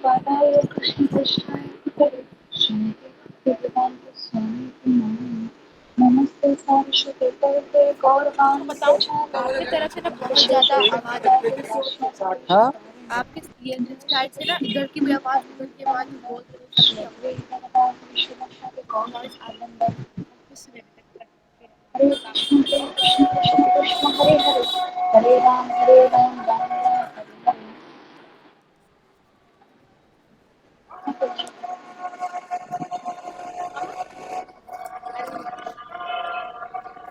Radhaya Krishna Krishna Hare Shri Bhaktivedanta Swami Namaha Namaste Saraswati Devi तो Gaurvani बताऊं, आपकी Pracharine तरफ से ना बहुत ज्यादा Vishesha आवाज आ रही Shukadeva है। Vaishnava आपके ये साइड से ना इधर की भी आवाज, उधर की आवाज, जो बोल रहे हो सबकी आवाज, Shri Bhagavan Vishwanath वॉइस आ रही Gaurvani है। कुछ सुने करके Hare काम Krishna Krishna Krishna Krishna Hare Hare Hare Ram Hare Ram Ram Ram Hare Hare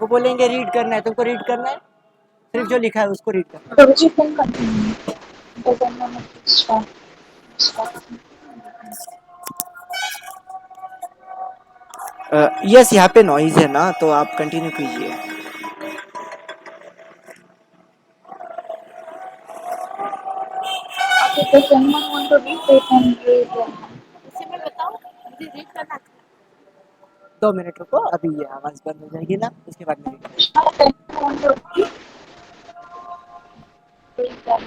वो बोलेंगे रीड करना है, तुमको रीड करना है, सिर्फ जो लिखा है उसको रीड करना Guruji can continue. Doesn't know to start. Start. है। यस, यहाँ पे नॉइज है ना, तो आप कंटिन्यू कीजिए। Okay, does anyone want to read? They can read. उसी में बताओ, मुझे रीड करना अच्छा लगता 2 मिनट रुको, अभी ये आवाज बंद हो जाएगी ना, उसके बाद में रीड करेंगे। Krishna, does anyone want to read? Read that.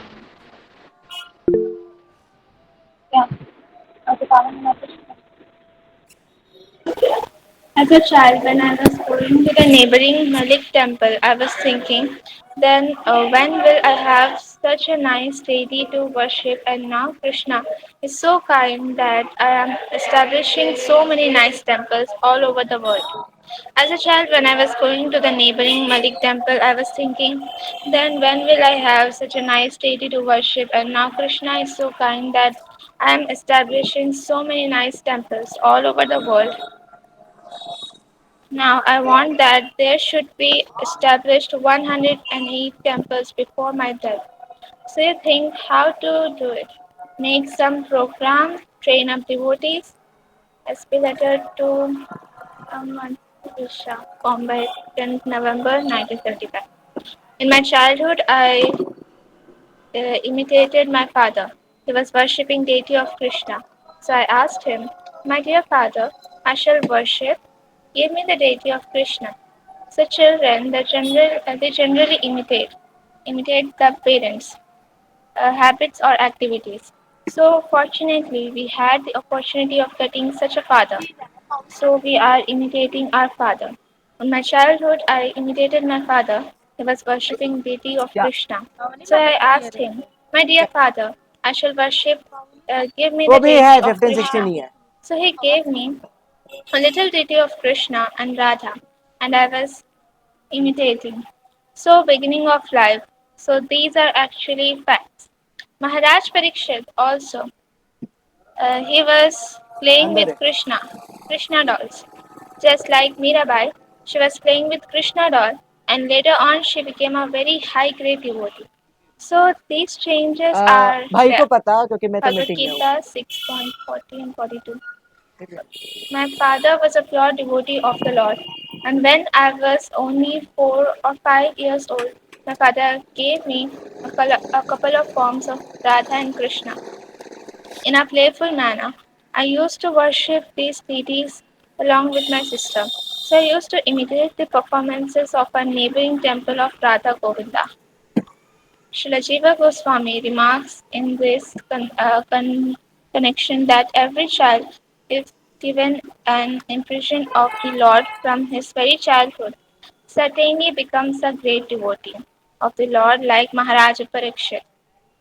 Yeah. Okay, Pavan, message. As a child, when I was going to the neighboring Malik temple, I was thinking, then when will I have such a nice deity to worship? And now Krishna is so kind that I am establishing so many nice temples all over the world. As a child, when I was going to the neighboring Malik temple, I was thinking, then when will I have such a nice deity to worship? And now Krishna is so kind that I am establishing so many nice temples all over the world. Now I want that there should be established 108 temples before my death. So you think how to do it? Make some program, train up devotees, SP letter to Isha, Bombay, 10th November 1975. In my childhood, I imitated my father. He was worshipping deity of Krishna. So I asked him, my dear father, I shall worship. Give me the deity of Krishna. So children, they generally imitate the parents' habits or activities. So fortunately, we had the opportunity of getting such a father. So we are imitating our father. In my childhood, I imitated my father. He was worshipping deity of क्या Krishna. So I asked him, my dear father, I shall worship. Give me वो the भी है, deity of 15-16 Krishna. ही है। So he gave me a little deity of Krishna and Radha, and I was imitating. So, beginning of life. So, these are actually facts. Maharaj Parikshit also, he was playing अंदर with है। Krishna dolls. Just like Mirabai, she was playing with Krishna doll, and later on she became a very high grade devotee. So, these changes are भाई there. को पता, क्योंकि मैं तो Bhagavad meeting में हूँ। Gita 6.40 and 42. My father was a pure devotee of the Lord, and when I was only 4 or 5 years old, my father gave me a couple of forms of Radha and Krishna. In a playful manner, I used to worship these deities along with my sister. So I used to imitate the performances of a neighboring temple of Radha Govinda. Srila Jiva Goswami remarks in this connection that every child, if given an impression of the Lord from his very childhood, certainly becomes a great devotee of the Lord like Maharaj Parikshit.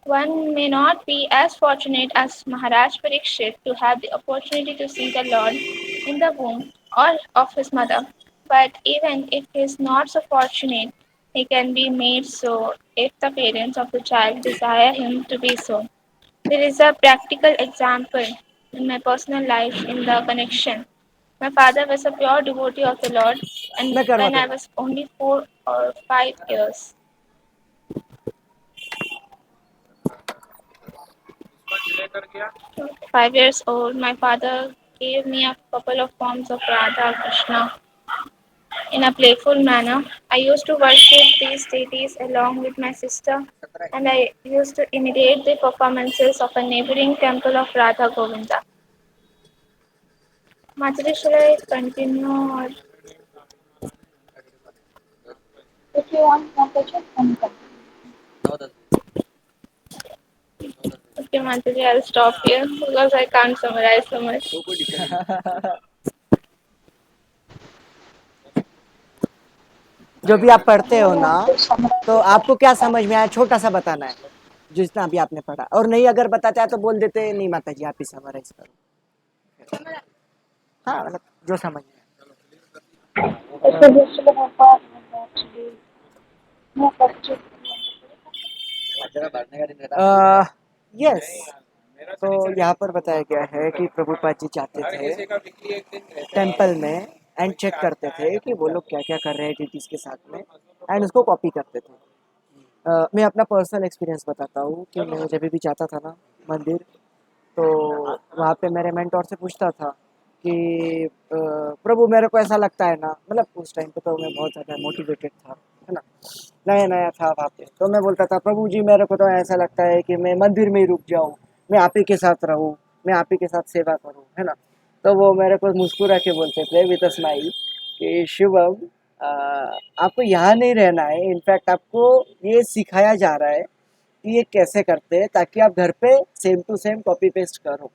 One may not be as fortunate as Maharaj Parikshit to have the opportunity to see the Lord in the womb or of his mother, but even if he is not so fortunate, he can be made so if the parents of the child desire him to be so. There is a practical example in my personal life in the connection. My father was a pure devotee of the Lord, and मैं when करवाता I हूँ। was only 4 or 5 years, 5 years old, my father gave me a couple of forms of Radha Krishna in a playful manner. I used to worship these deities along with my sister, and I used to imitate the performances of a neighboring temple of Radha Govinda. Matri, shall I continue or If you want message, then continue. Okay, Mataji, I'll stop here because I can't summarize so much. जो भी आप पढ़ते हो ना, आपको समझ तो आपको क्या समझ में आया, छोटा सा बताना है, जितना भी आपने पढ़ा। और नहीं अगर बताते हैं तो बोल देते नहीं माता जी आप ही समराइज करो। हाँ मतलब जो समझ में इसके दूसरे व्यापार में एक्चुअली मैं बच्चों आया। यस, तो यहाँ पर बताया गया है कि प्रभुपाद जी जाते थे टेम्पल में एंड चेक करते थे कि वो लोग क्या क्या कर रहे हैं डिटीज के साथ में, एंड उसको कॉपी करते थे। मैं अपना पर्सनल एक्सपीरियंस बताता हूँ कि मैं जब भी जाता था ना मंदिर, तो वहाँ पे मेरे मेंटोर से पूछता था कि प्रभु मेरे को ऐसा लगता है ना, मतलब उस टाइम पे तो मैं बहुत ज़्यादा मोटिवेटेड था, है ना, नया नया था वहाँ पे। तो मैं बोलता था प्रभु जी मेरे को तो ऐसा लगता है कि मैं मंदिर में ही रुक जाऊँ, मैं आप ही के साथ रहूँ, मैं आप ही के साथ सेवा करूँ, है ना। तो वो मेरे को मुस्कुरा के बोलते थे विद अ स्माइल कि शिवम, आपको यहाँ नहीं रहना है, इनफैक्ट आपको ये सिखाया जा रहा है कि ये कैसे करते हैं ताकि आप घर पे same to same copy paste करो।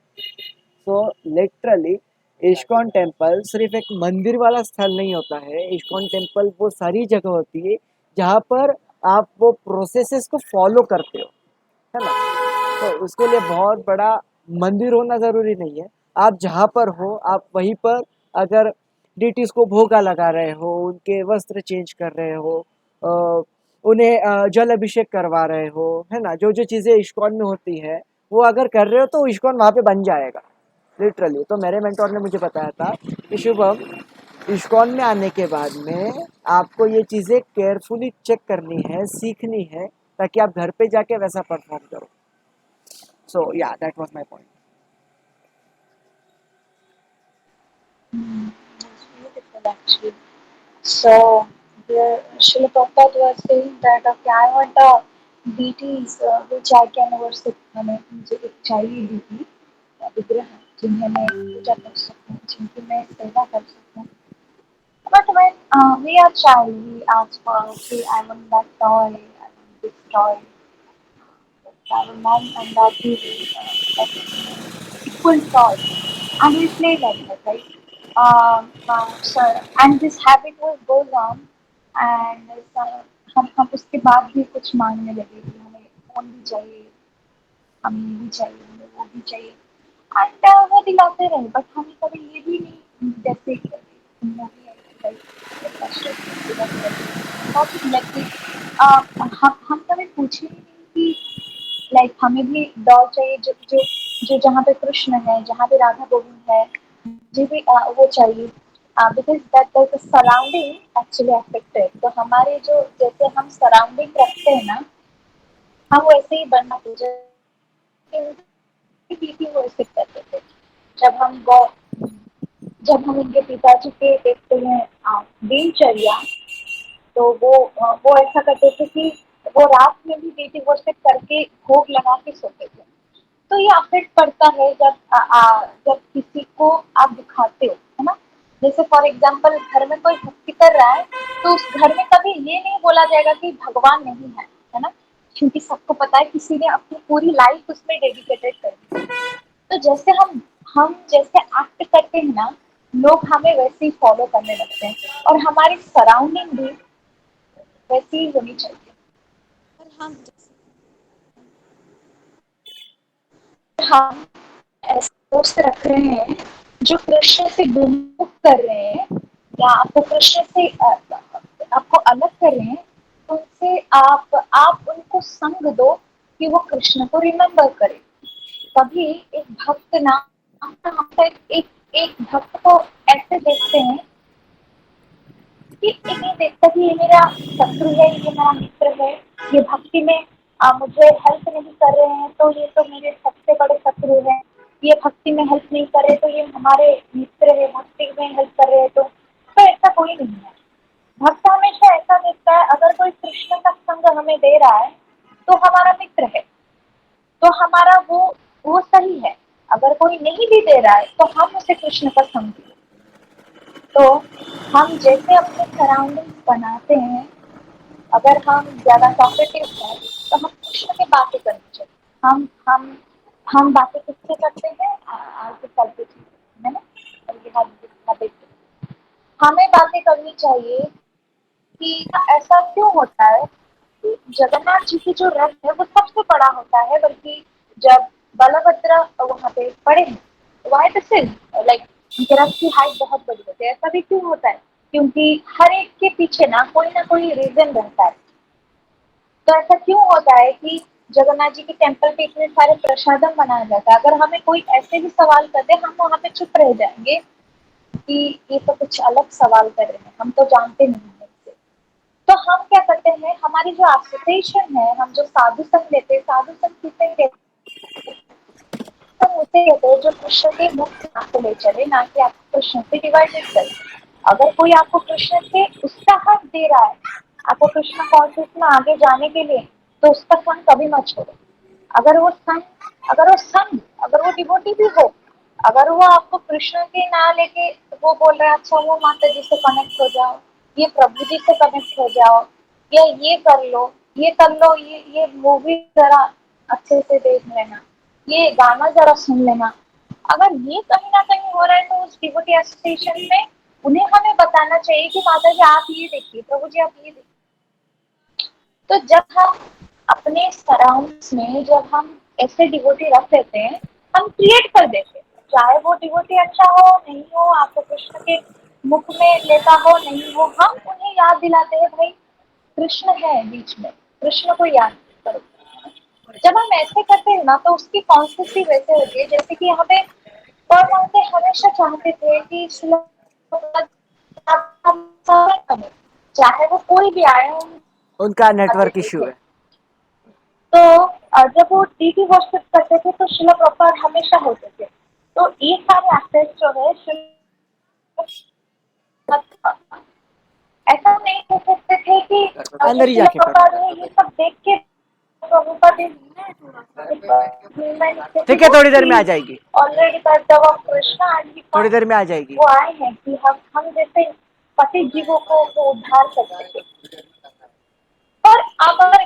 तो लिटरली इस्कॉन टेम्पल सिर्फ एक मंदिर वाला स्थल नहीं होता है, इस्कॉन टेम्पल वो सारी जगह होती है जहाँ पर आप वो प्रोसेसेस को फॉलो करते हो, है ना। तो उसके लिए बहुत बड़ा मंदिर होना ज़रूरी नहीं है, आप जहाँ पर हो आप वहीं पर अगर डिटीज़ को भोगा लगा रहे हो, उनके वस्त्र चेंज कर रहे हो, उन्हें जल अभिषेक करवा रहे हो, है ना, जो जो चीज़ें इस्कॉन में होती है वो अगर कर रहे हो तो इस्कॉन वहाँ पे बन जाएगा लिटरली। तो मेरे मेंटोर ने मुझे बताया था कि शुभम, इस्कॉन में आने के बाद में आपको ये चीज़ें केयरफुली चेक करनी है, सीखनी है, ताकि आप घर पे जाके वैसा परफॉर्म करो। So yeah, that was my point. It's beautiful actually. So the Srila Prabhupada was saying that okay, I want a deities which I can worship. हमें मुझे एक चाहिए deity विग्रह जिन्हें मैं पूजा कर सकूं, जिनकी मैं सेवा कर सकूं। But when we are child, we ask for okay, I want that toy, I want this toy. Our mom and dad give equal toy, and we play like that, right? So and this habit will goes on, and हम उसके बाद भी कुछ मांगने लगे कि हमें phone भी चाहिए, हमें ये भी चाहिए, हमें वो भी चाहिए, एंड वो दिलाते रहे। बट हमें कभी ये भी नहीं, जैसे मूवी है हम कभी पूछे ही नहीं कि लाइक हमें भी डॉल चाहिए जो जो जो जहाँ पे कृष्ण है, जहाँ पे राधा गोविंद है, मुझे भी वो चाहिए, because that the surrounding actually affected. तो हमारे जो जैसे हम सराउंडिंग रखते हैं ना, हम वैसे ही बनना चाहिए। वो ऐसे करते थे जब हम जब हम उनके पिताजी के देखते हैं दिनचर्या, तो वो ऐसा करते थे कि वो रात में भी बेटी वर्षिप करके भोग लगा के सोते थे। तो ये अफेक्ट पड़ता है जब जब किसी को आप दिखाते हो, है ना। जैसे फॉर एग्जाम्पल घर में कोई भक्ति कर रहा है, तो उस घर में कभी ये नहीं बोला जाएगा कि भगवान नहीं है ना, क्योंकि सबको पता है किसी ने अपनी पूरी लाइफ उसमें डेडिकेटेड कर दी। तो जैसे हम जैसे एक्ट करते हैं ना, लोग हमें वैसे ही फॉलो करने लगते हैं, और हमारी सराउंडिंग भी वैसी ही होनी चाहिए। और हम हम ऐसे दोस्त रख रहे हैं जो कृष्ण से विमुख कर रहे हैं, या आपको कृष्ण से आपको अलग कर रहे हैं, तो उनसे आप उनको संग दो कि वो कृष्ण को रिमेम्बर करे। कभी एक भक्त ना, हम एक भक्त को ऐसे देखते हैं कि ये नहीं देखता कि ये मेरा शत्रु है, ये मेरा मित्र है, ये भक्ति में मुझे हेल्प नहीं कर रहे हैं तो ये तो मेरे सबसे बड़े शत्रु हैं, ये भक्ति में हेल्प नहीं कर रहे तो ये हमारे मित्र है, भक्ति में हेल्प कर रहे हैं तो ऐसा कोई नहीं है। भक्त हमेशा ऐसा देखता है, अगर कोई कृष्ण का संग हमें दे रहा है तो हमारा मित्र है, तो हमारा वो सही है। अगर कोई नहीं भी दे रहा है तो हम उसे कृष्ण का संग दें। तो हम जैसे अपने सराउंडिंग बनाते हैं, अगर हम ज़्यादा टॉकेटिव हैं तो हम कृष्ण की बातें करनी चाहिए। हम हम बातें किससे करते हैं? आज के कल्पित है ना, हमें बातें करनी चाहिए कि ऐसा क्यों होता है कि जगन्नाथ जी की जो रथ है वो सबसे बड़ा होता है, बल्कि जब बलभद्र वहाँ पे खड़े हैं वाई दिस इज लाइक उनके रथ की हाइट बहुत बड़ी होती है। ऐसा भी क्यों होता है? क्योंकि हर एक के पीछे ना कोई रीजन रहता है। तो ऐसा क्यों होता है कि जगन्नाथ जी के टेम्पल पे इतने सारे प्रसादम बनाया जाता है? अगर हमें कोई ऐसे भी सवाल कर दे, हम वहाँ पे चुप रह जाएंगे कि ये तो कुछ अलग सवाल कर रहे हैं, हम तो जानते नहीं हैं इससे। तो हम क्या करते हैं, हमारी जो एसोसिएशन है, हम जो साधु संघ लेते हैं, साधु संघ किसे कहते हैं? हम उसे कहते हैं जो कृष्ण के मुक्त आपको ले चले, ना कि आपको कृष्ण से डिवाइडेड करे। अगर कोई आपको कृष्ण से उसका हक दे रहा है, आपको कृष्ण कॉन्शियस में आगे जाने के लिए, तो उसका संग कभी मत छोड़ो। अगर वो डिवोटी भी हो, अगर वो आपको कृष्ण के ना लेके वो बोल रहा है अच्छा वो माता जी से कनेक्ट हो जाओ, ये प्रभु जी से कनेक्ट हो जाओ, या ये कर लो, ये कर लो, ये मूवी जरा अच्छे से देख लेना, ये गाना जरा सुन लेना, अगर ये कहीं ना कहीं हो रहा है तो उस डिवोटी एसोसिएशन में उन्हें हमें बताना चाहिए कि माता जी आप ये देखिए, प्रभु जी आप ये देखिए। तो जब हम अपने सराउंड्स में जब हम ऐसे डिवोटी रख लेते हैं, हम क्रिएट कर देते हैं, चाहे वो डिवोटी अच्छा हो नहीं हो, आपको कृष्ण के मुख में लेता हो नहीं हो, हम उन्हें याद दिलाते हैं भाई कृष्ण है बीच में, कृष्ण को याद करो। जब हम ऐसे करते हैं ना तो उसकी कॉन्सिक्वेंस वैसे होती है जैसे कि हमें परमात्मा हमेशा चाहते थे कि चाहे वो कोई भी आए उनका आते नेटवर्क इशू थे। है। तो जब वो टीवी वर्शिप करते थे तो शिला प्रभुपाद हमेशा होते थे। तो ये सारे एस्पेक्ट जो है ऐसा नहीं कह सकते थे कि जो अंदर ही शिला जाके पढ़ो। प्रभुपाद है ये सब देख के प्रभुपाद ठीक है, थोड़ी देर में आ जाएगी, ऑलरेडी जब कृष्णा आदि थोड़ी देर में आ जाएगी। वो आए हैं कि हम जैसे पतित जीवों को वो उद्धार सकते थे। और आप अगर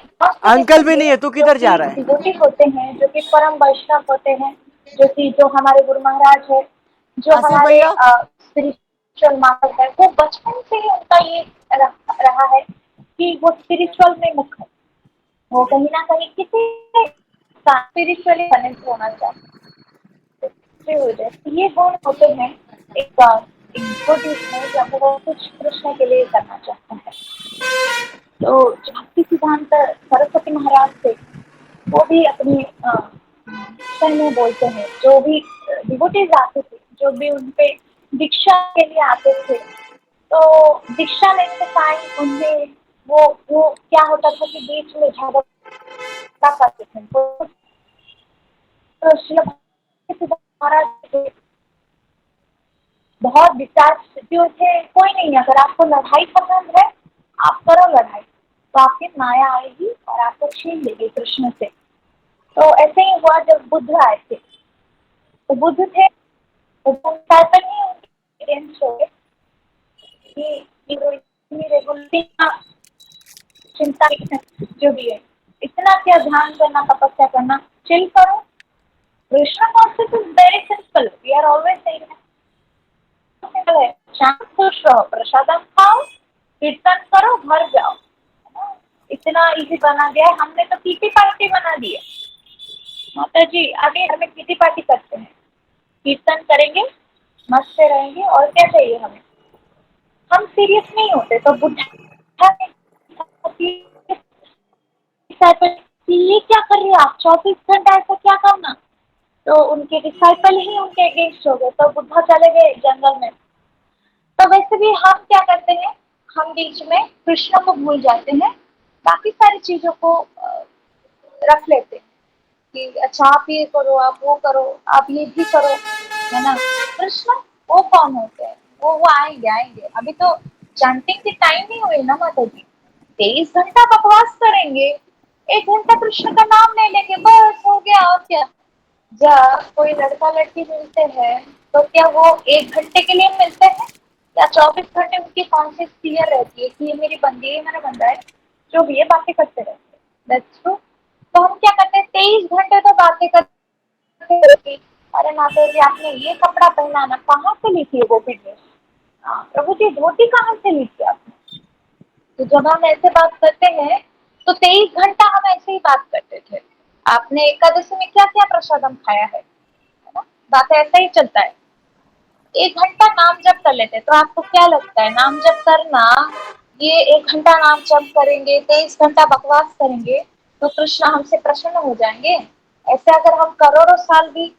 अंकल भी नहीं है, तू जो किधर कि जा रहा है? डिवोटी होते हैं, जो कि परम वैष्णव होते हैं, जो हमारे गुरु महाराज है, जो आसिफ हमारे भैया, स्पिरिचुअल मास्टर है, वो बचपन से ही उनका ये रहा है कि वो स्पिरिचुअल में मुख है, वो कहीं ना कहीं किसी स्पिरिचुअली कनेक्ट होना चाहते हो जाए। ये गुण होते हैं एक गुड इसमें जब वो कुछ कृष्ण के लिए करना चाहता है। तो भक्ति सिद्धांत सरस्वती महाराज थे, वो भी अपने विषय में बोलते हैं, जो भी डिवोटीज आते थे, जो भी उनपे दीक्षा के लिए आते थे, तो दीक्षा लेने के टाइम उन्हें वो क्या होता था कि बीच में झगड़ा करते थे। तो श्री भक्ति सिद्धांत महाराज थे, बहुत डिस्चार्ज थे, कोई नहीं, अगर आपको लड़ाई पसंद है आप करो लड़ाई, तो आपकी माया आएगी और आपको छीन लेगी कृष्ण से। तो ऐसे ही हुआ जब बुद्ध आए थे, तो बुद्ध थे तो डिसाइपल ही उनके अगेंस्ट हो गए कि रेगुलरिटी का चिंता जो भी है, इतना क्या ध्यान करना, तपस्या करना, चिल करो। Krishna concept is very simple, we are always saying है, शांत खुश रहो, प्रसादम खाओ, कीर्तन करो, घर जाओ, इतना इजी बना दिया है हमने, तो किटी पार्टी बना दी है। माता जी आगे हमें किटी पार्टी करते हैं, कीर्तन करेंगे, मस्त से रहेंगे, और क्या चाहिए हमें? हम सीरियस नहीं होते। तो बुद्धा ये क्या कर रहे हो आप, 24 घंटा ऐसा क्या करना? तो उनके डिसाइपल ही उनके अगेंस्ट हो गए, तो बुद्धा चले गए जंगल में। तो वैसे भी हम क्या करते हैं, हम बीच में कृष्ण को भूल जाते हैं, बाकी सारी चीजों को रख लेते हैं कि अच्छा आप ये करो, आप वो करो, आप ये भी करो, है ना। कृष्ण वो कौन होते हैं? वो आएंगे आएंगे, अभी तो चैंटिंग की टाइम नहीं हुई ना माता जी। 23 घंटा बकवास करेंगे, 1 घंटा कृष्ण का नाम ले लेंगे, बस हो गया। और क्या, जब कोई लड़का लड़की मिलते हैं तो क्या वो 1 घंटे के लिए मिलते हैं, या 24 घंटे उनकी कॉन्शियस क्लियर रहती है कि ये मेरी बंदी है, मेरा बंदा है, जो भी है बातें करते रहते हैं। That's true. तो हम क्या करते हैं, 23 घंटे तो बातें करते कि अरे माता जी आपने ये कपड़ा पहना ना, कहाँ से ली थी वो भी ड्रेस? प्रभु जी धोती कहाँ से ली थी आपने? तो जब हम ऐसे बात करते हैं तो 23 घंटा हम ऐसे ही बात करते थे। आपने एकादशी में क्या क्या प्रसादम खाया है ना? बात ऐसा ही चलता है। 1 घंटा नाम जप कर लेते, तो आपको क्या लगता है नाम जप करना, ये 1 घंटा नाम जप करेंगे 23 घंटा बकवास करेंगे तो कृष्ण हमसे प्रसन्न हो जाएंगे? ऐसे अगर हम करोड़ों साल भी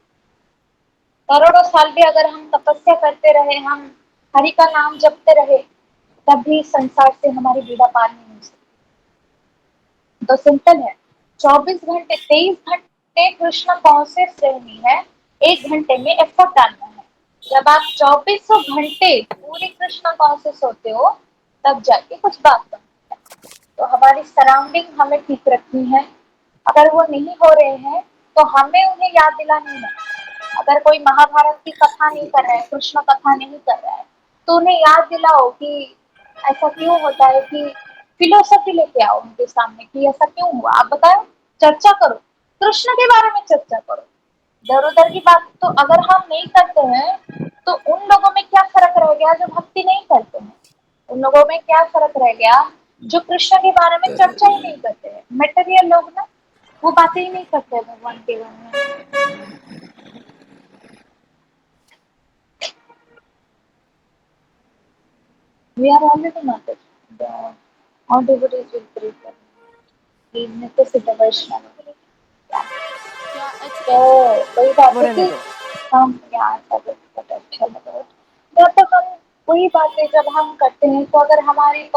अगर हम तपस्या करते रहे, हम हरि का नाम जपते रहे, तब भी संसार से हमारी पीड़ा पार नहीं हो सकती। तो सिंपल है, 24 घंटे 23 घंटे कृष्ण कॉन्शियस रहनी है, 1 घंटे में एफर्ट डालना है। जब आप 2400 घंटे पूरे कृष्ण कॉन्शियस होते हो, तब जाके कुछ बात बनती है। तो हमारी सराउंडिंग हमें ठीक रखनी है। अगर वो नहीं हो रहे हैं तो हमें उन्हें याद दिलानी है। अगर कोई महाभारत की कथा नहीं कर रहा है, कृष्ण कथा नहीं कर रहा है, तो उन्हें याद दिलाओ कि ऐसा क्यों होता है, कि फिलोसफी लेके आओ उनके सामने कि ऐसा क्यों हुआ, आप बताओ, चर्चा करो, कृष्ण के बारे में चर्चा करो। इधर उधर की बात तो अगर हम नहीं करते हैं तो उन लोगों में क्या फर्क रह गया जो भक्ति नहीं करते हैं? उन लोगों में क्या फर्क रह गया जो कृष्ण के बारे में चर्चा ही नहीं करते हैं? मटेरियल लोग ना, वो बातें ही नहीं करते हैं भगवान के बारे में। We are already not it. All devotees will pray for me. Even if it's a Vaishnava. क्या तो वही वो बात है रहने कि दो। हम यहाँ सब अच्छा लगा। जब तक हम वही बातें जब हम करते हैं तो अगर हमारी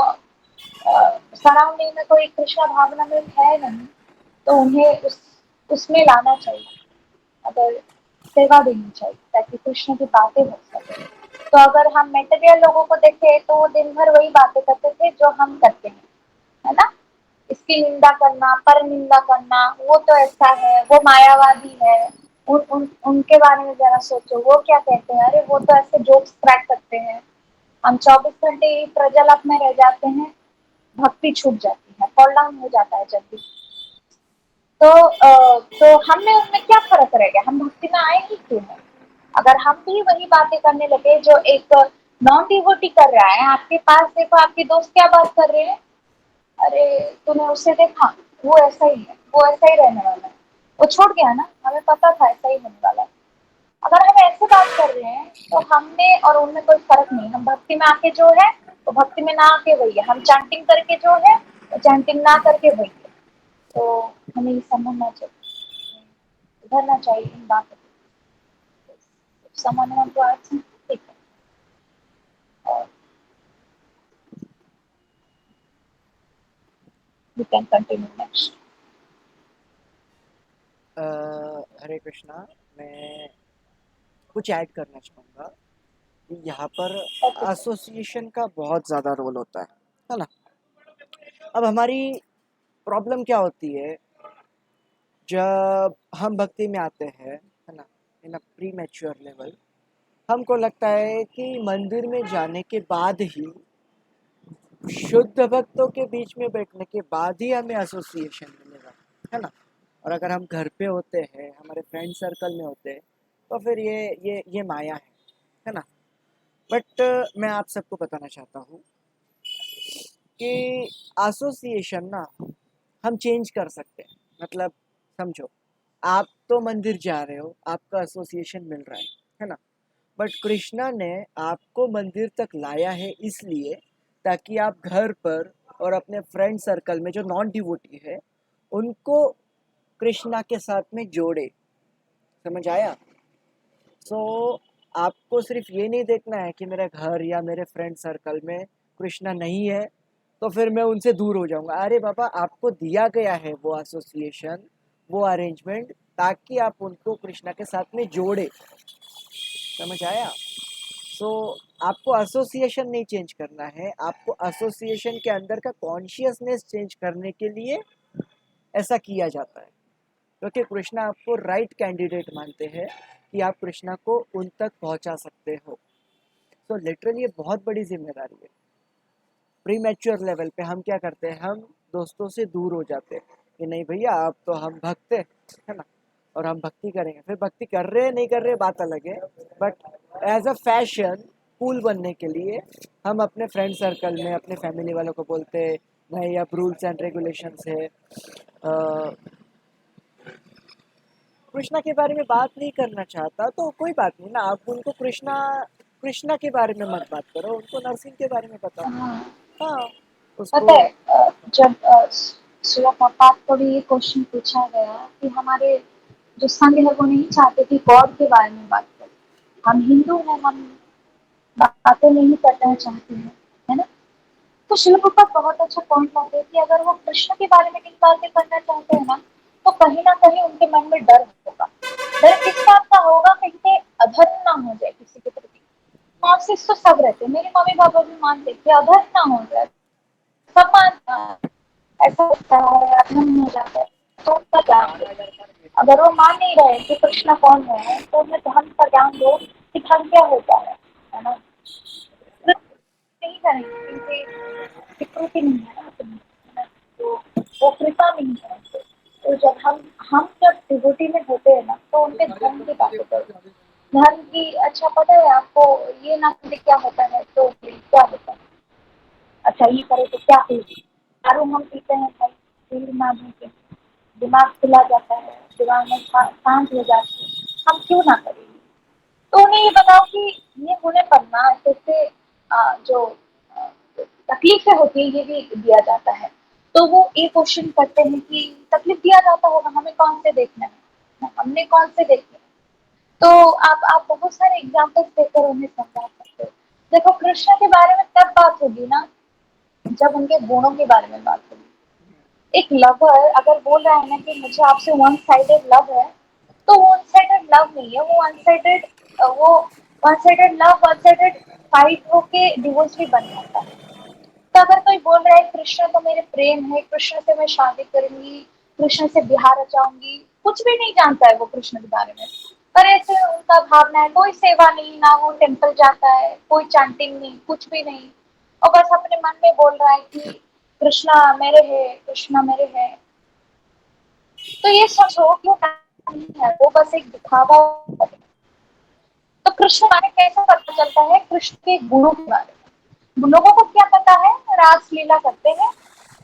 सराउंडिंग में कोई कृष्ण भावना में है नहीं, तो उन्हें उसमें लाना चाहिए। अगर सेवा देनी चाहिए ताकि कृष्ण की बातें हो सके। तो अगर हम मेटेरियल लोगों को देखें तो वो दिन भर वही बातें करते थे जो हम करते हैं, है ना? इसकी निंदा करना, पर निंदा करना, वो तो ऐसा है, वो मायावादी है, उनके बारे में जरा सोचो, वो क्या कहते हैं, अरे वो तो ऐसे जोक्स क्रैक करते हैं। हम 24 घंटे प्रजलप में रह जाते हैं, भक्ति छूट जाती है, फॉल डाउन हो जाता है जल्दी। तो हम में उनमें क्या फर्क रह गया? हम भक्ति में आए ही क्यों नहीं? अगर हम भी वही बातें करने लगे जो एक नॉन डिवोटी कर रहा है, आपके पास देखो आपके दोस्त क्या बात कर रहे हैं, अरे तूने उसे देखा, वो ऐसा ही है, वो ऐसा ही रहने वाला है, वो छूट गया ना, हमें पता था ऐसा ही होने वाला है। अगर हम ऐसे बात कर रहे हैं तो हम में और उनमें कोई फर्क नहीं। हम भक्ति में आके जो है वो भक्ति में ना आके वही है, हम चैंटिंग करके जो है वो चैंटिंग ना करके वही है। तो हमें ये समझना चाहिए, उभरना चाहिए इन बातों को। someone want to add something? ठीक है। और we can continue next. हरे कृष्णा। मैं कुछ ऐड करना चाहूँगा कि यहाँ पर Okay, sir. एसोसिएशन का बहुत ज़्यादा रोल होता है ना? अब हमारी प्रॉब्लम क्या होती है जब हम भक्ति में आते हैं, है ना, इन अ प्री मैच्योर लेवल, हमको लगता है कि मंदिर में जाने के बाद ही, शुद्ध भक्तों के बीच में बैठने के बाद ही हमें एसोसिएशन मिलेगा, है ना? और अगर हम घर पे होते हैं, हमारे फ्रेंड सर्कल में होते हैं, तो फिर ये माया है ना? बट मैं आप सबको बताना चाहता हूँ कि एसोसिएशन ना हम चेंज कर सकते हैं। मतलब समझो, आप तो मंदिर जा रहे हो, आपका एसोसिएशन मिल रहा है ना? बट कृष्णा ने आपको मंदिर तक लाया है इसलिए ताकि आप घर पर और अपने फ्रेंड सर्कल में जो नॉन डिवोटी है उनको कृष्णा के साथ में जोड़े। समझ आया? सो आपको सिर्फ ये नहीं देखना है कि मेरे घर या मेरे फ्रेंड सर्कल में कृष्णा नहीं है तो फिर मैं उनसे दूर हो जाऊंगा। अरे बाबा, आपको दिया गया है वो एसोसिएशन, वो अरेंजमेंट, ताकि आप उनको कृष्णा के साथ में जोड़े। समझ आया? सो आपको एसोसिएशन नहीं चेंज करना है, आपको एसोसिएशन के अंदर का कॉन्शियसनेस चेंज करने के लिए ऐसा किया जाता है, क्योंकि कृष्णा आपको राइट कैंडिडेट मानते हैं कि आप कृष्णा को उन तक पहुंचा सकते हो। तो लिटरली ये बहुत बड़ी जिम्मेदारी है। प्री मैच्योर लेवल पे हम क्या करते हैं, हम दोस्तों से दूर हो जाते हैं कि नहीं भैया, आप तो हम भक्त हैं, है ना? और हम भक्ति करेंगे, फिर भक्ति कर रहे नहीं कर रहे बात अलग है, but as a fashion cool बनने के लिए हम अपने फ्रेंड सर्कल में अपने फैमिली वालों को बोलते हैं नहीं अब रूल्स एंड रेगुलेशंस है। कृष्णा के बारे में बात नहीं करना चाहता तो कोई बात नहीं ना, आप उनको कृष्णा के बारे में मत बात करो, उनको नरसिंह के बारे में बताओ। हाँ, हाँ उसको पता है जब शिला प्रपात को भी ये क्वेश्चन पूछा गया कि हमारे जो संघ है वो नहीं चाहते कि गॉड के बारे में बात करें, हम हिंदू हैं, हम बातें नहीं करना चाहते हैं, है ना। तो शिला प्रपात बहुत अच्छा पॉइंट लाते हैं कि अगर वो कृष्ण के बारे में नहीं बातें करना चाहते हैं ना, तो कहीं ना कहीं उनके मन में डर होगा। डर किस बात का होगा, कहीं अधर्म ना हो जाए किसी के प्रति। मार्क्सिस्ट तो सब रहते, मेरे मम्मी पापा भी मानते कि अधर्म ना हो जाए, सब मानते हैं। ऐसा होता है, अधर्म हो जाता है, तो उनका ज्ञान दो। अगर वो मान नहीं रहे कि कृष्ण कौन है, तो उन्हें धर्म का ज्ञान दो कि धर्म क्या होता है ना। नहीं करेंगे क्योंकि विकृति नहीं है ना अपनी, है ना? तो वो कृपा नहीं करेंगे। तो जब हम जब डिवोटी में होते हैं ना, तो उनके धर्म की बातें करो, धर्म की। अच्छा पता है आपको ये ना कि क्या होता है, तो क्या होता है, अच्छा ये करे तो क्या होगा। दारू हम पीते हैं भाई, दिल ना के दिमाग खुला जाता है, दिमाग में शांत हो जाती है, हम क्यों ना करेंगे। तो उन्हें ये बताओ कि ये होने पर ना जैसे जो तकलीफें होती है ये भी दिया जाता है। तो वो ये क्वेश्चन करते हैं कि तकलीफ दिया जाता होगा, हमें कौन से देखना है, हमने कौन से देखना है। तो आप बहुत सारे एग्जाम्पल्स देकर उन्हें समझा सकते हो। देखो कृष्ण के बारे में तब बात होगी ना जब उनके गुणों के बारे में बात होगी। एक लवर अगर बोल रहा है ना कि मुझे आपसे वन साइडेड लव है, तो वन साइडेड लव नहीं है, वो one sided love, one sided fight होके डिवोर्स भी बन जाता है। तो अगर कोई बोल रहा है कृष्ण तो मेरे प्रेम है, कृष्ण से मैं शादी करूंगी, कृष्ण से ब्याह रचाऊंगी, कुछ भी नहीं जानता है वो कृष्ण के बारे में, पर ऐसे उनका भावना है, कोई सेवा नहीं, ना वो टेम्पल जाता है, कोई चैंटिंग नहीं, कुछ भी नहीं, और बस अपने मन में बोल रहा है कि कृष्णा मेरे है, कृष्णा मेरे है। तो ये सोचो कि वो नहीं है, वो बस एक दिखावा है। तो कृष्ण बारे में कैसे पता चलता है, कृष्ण के गुणों के बारे में। लोगों को क्या पता है, रास लीला करते हैं,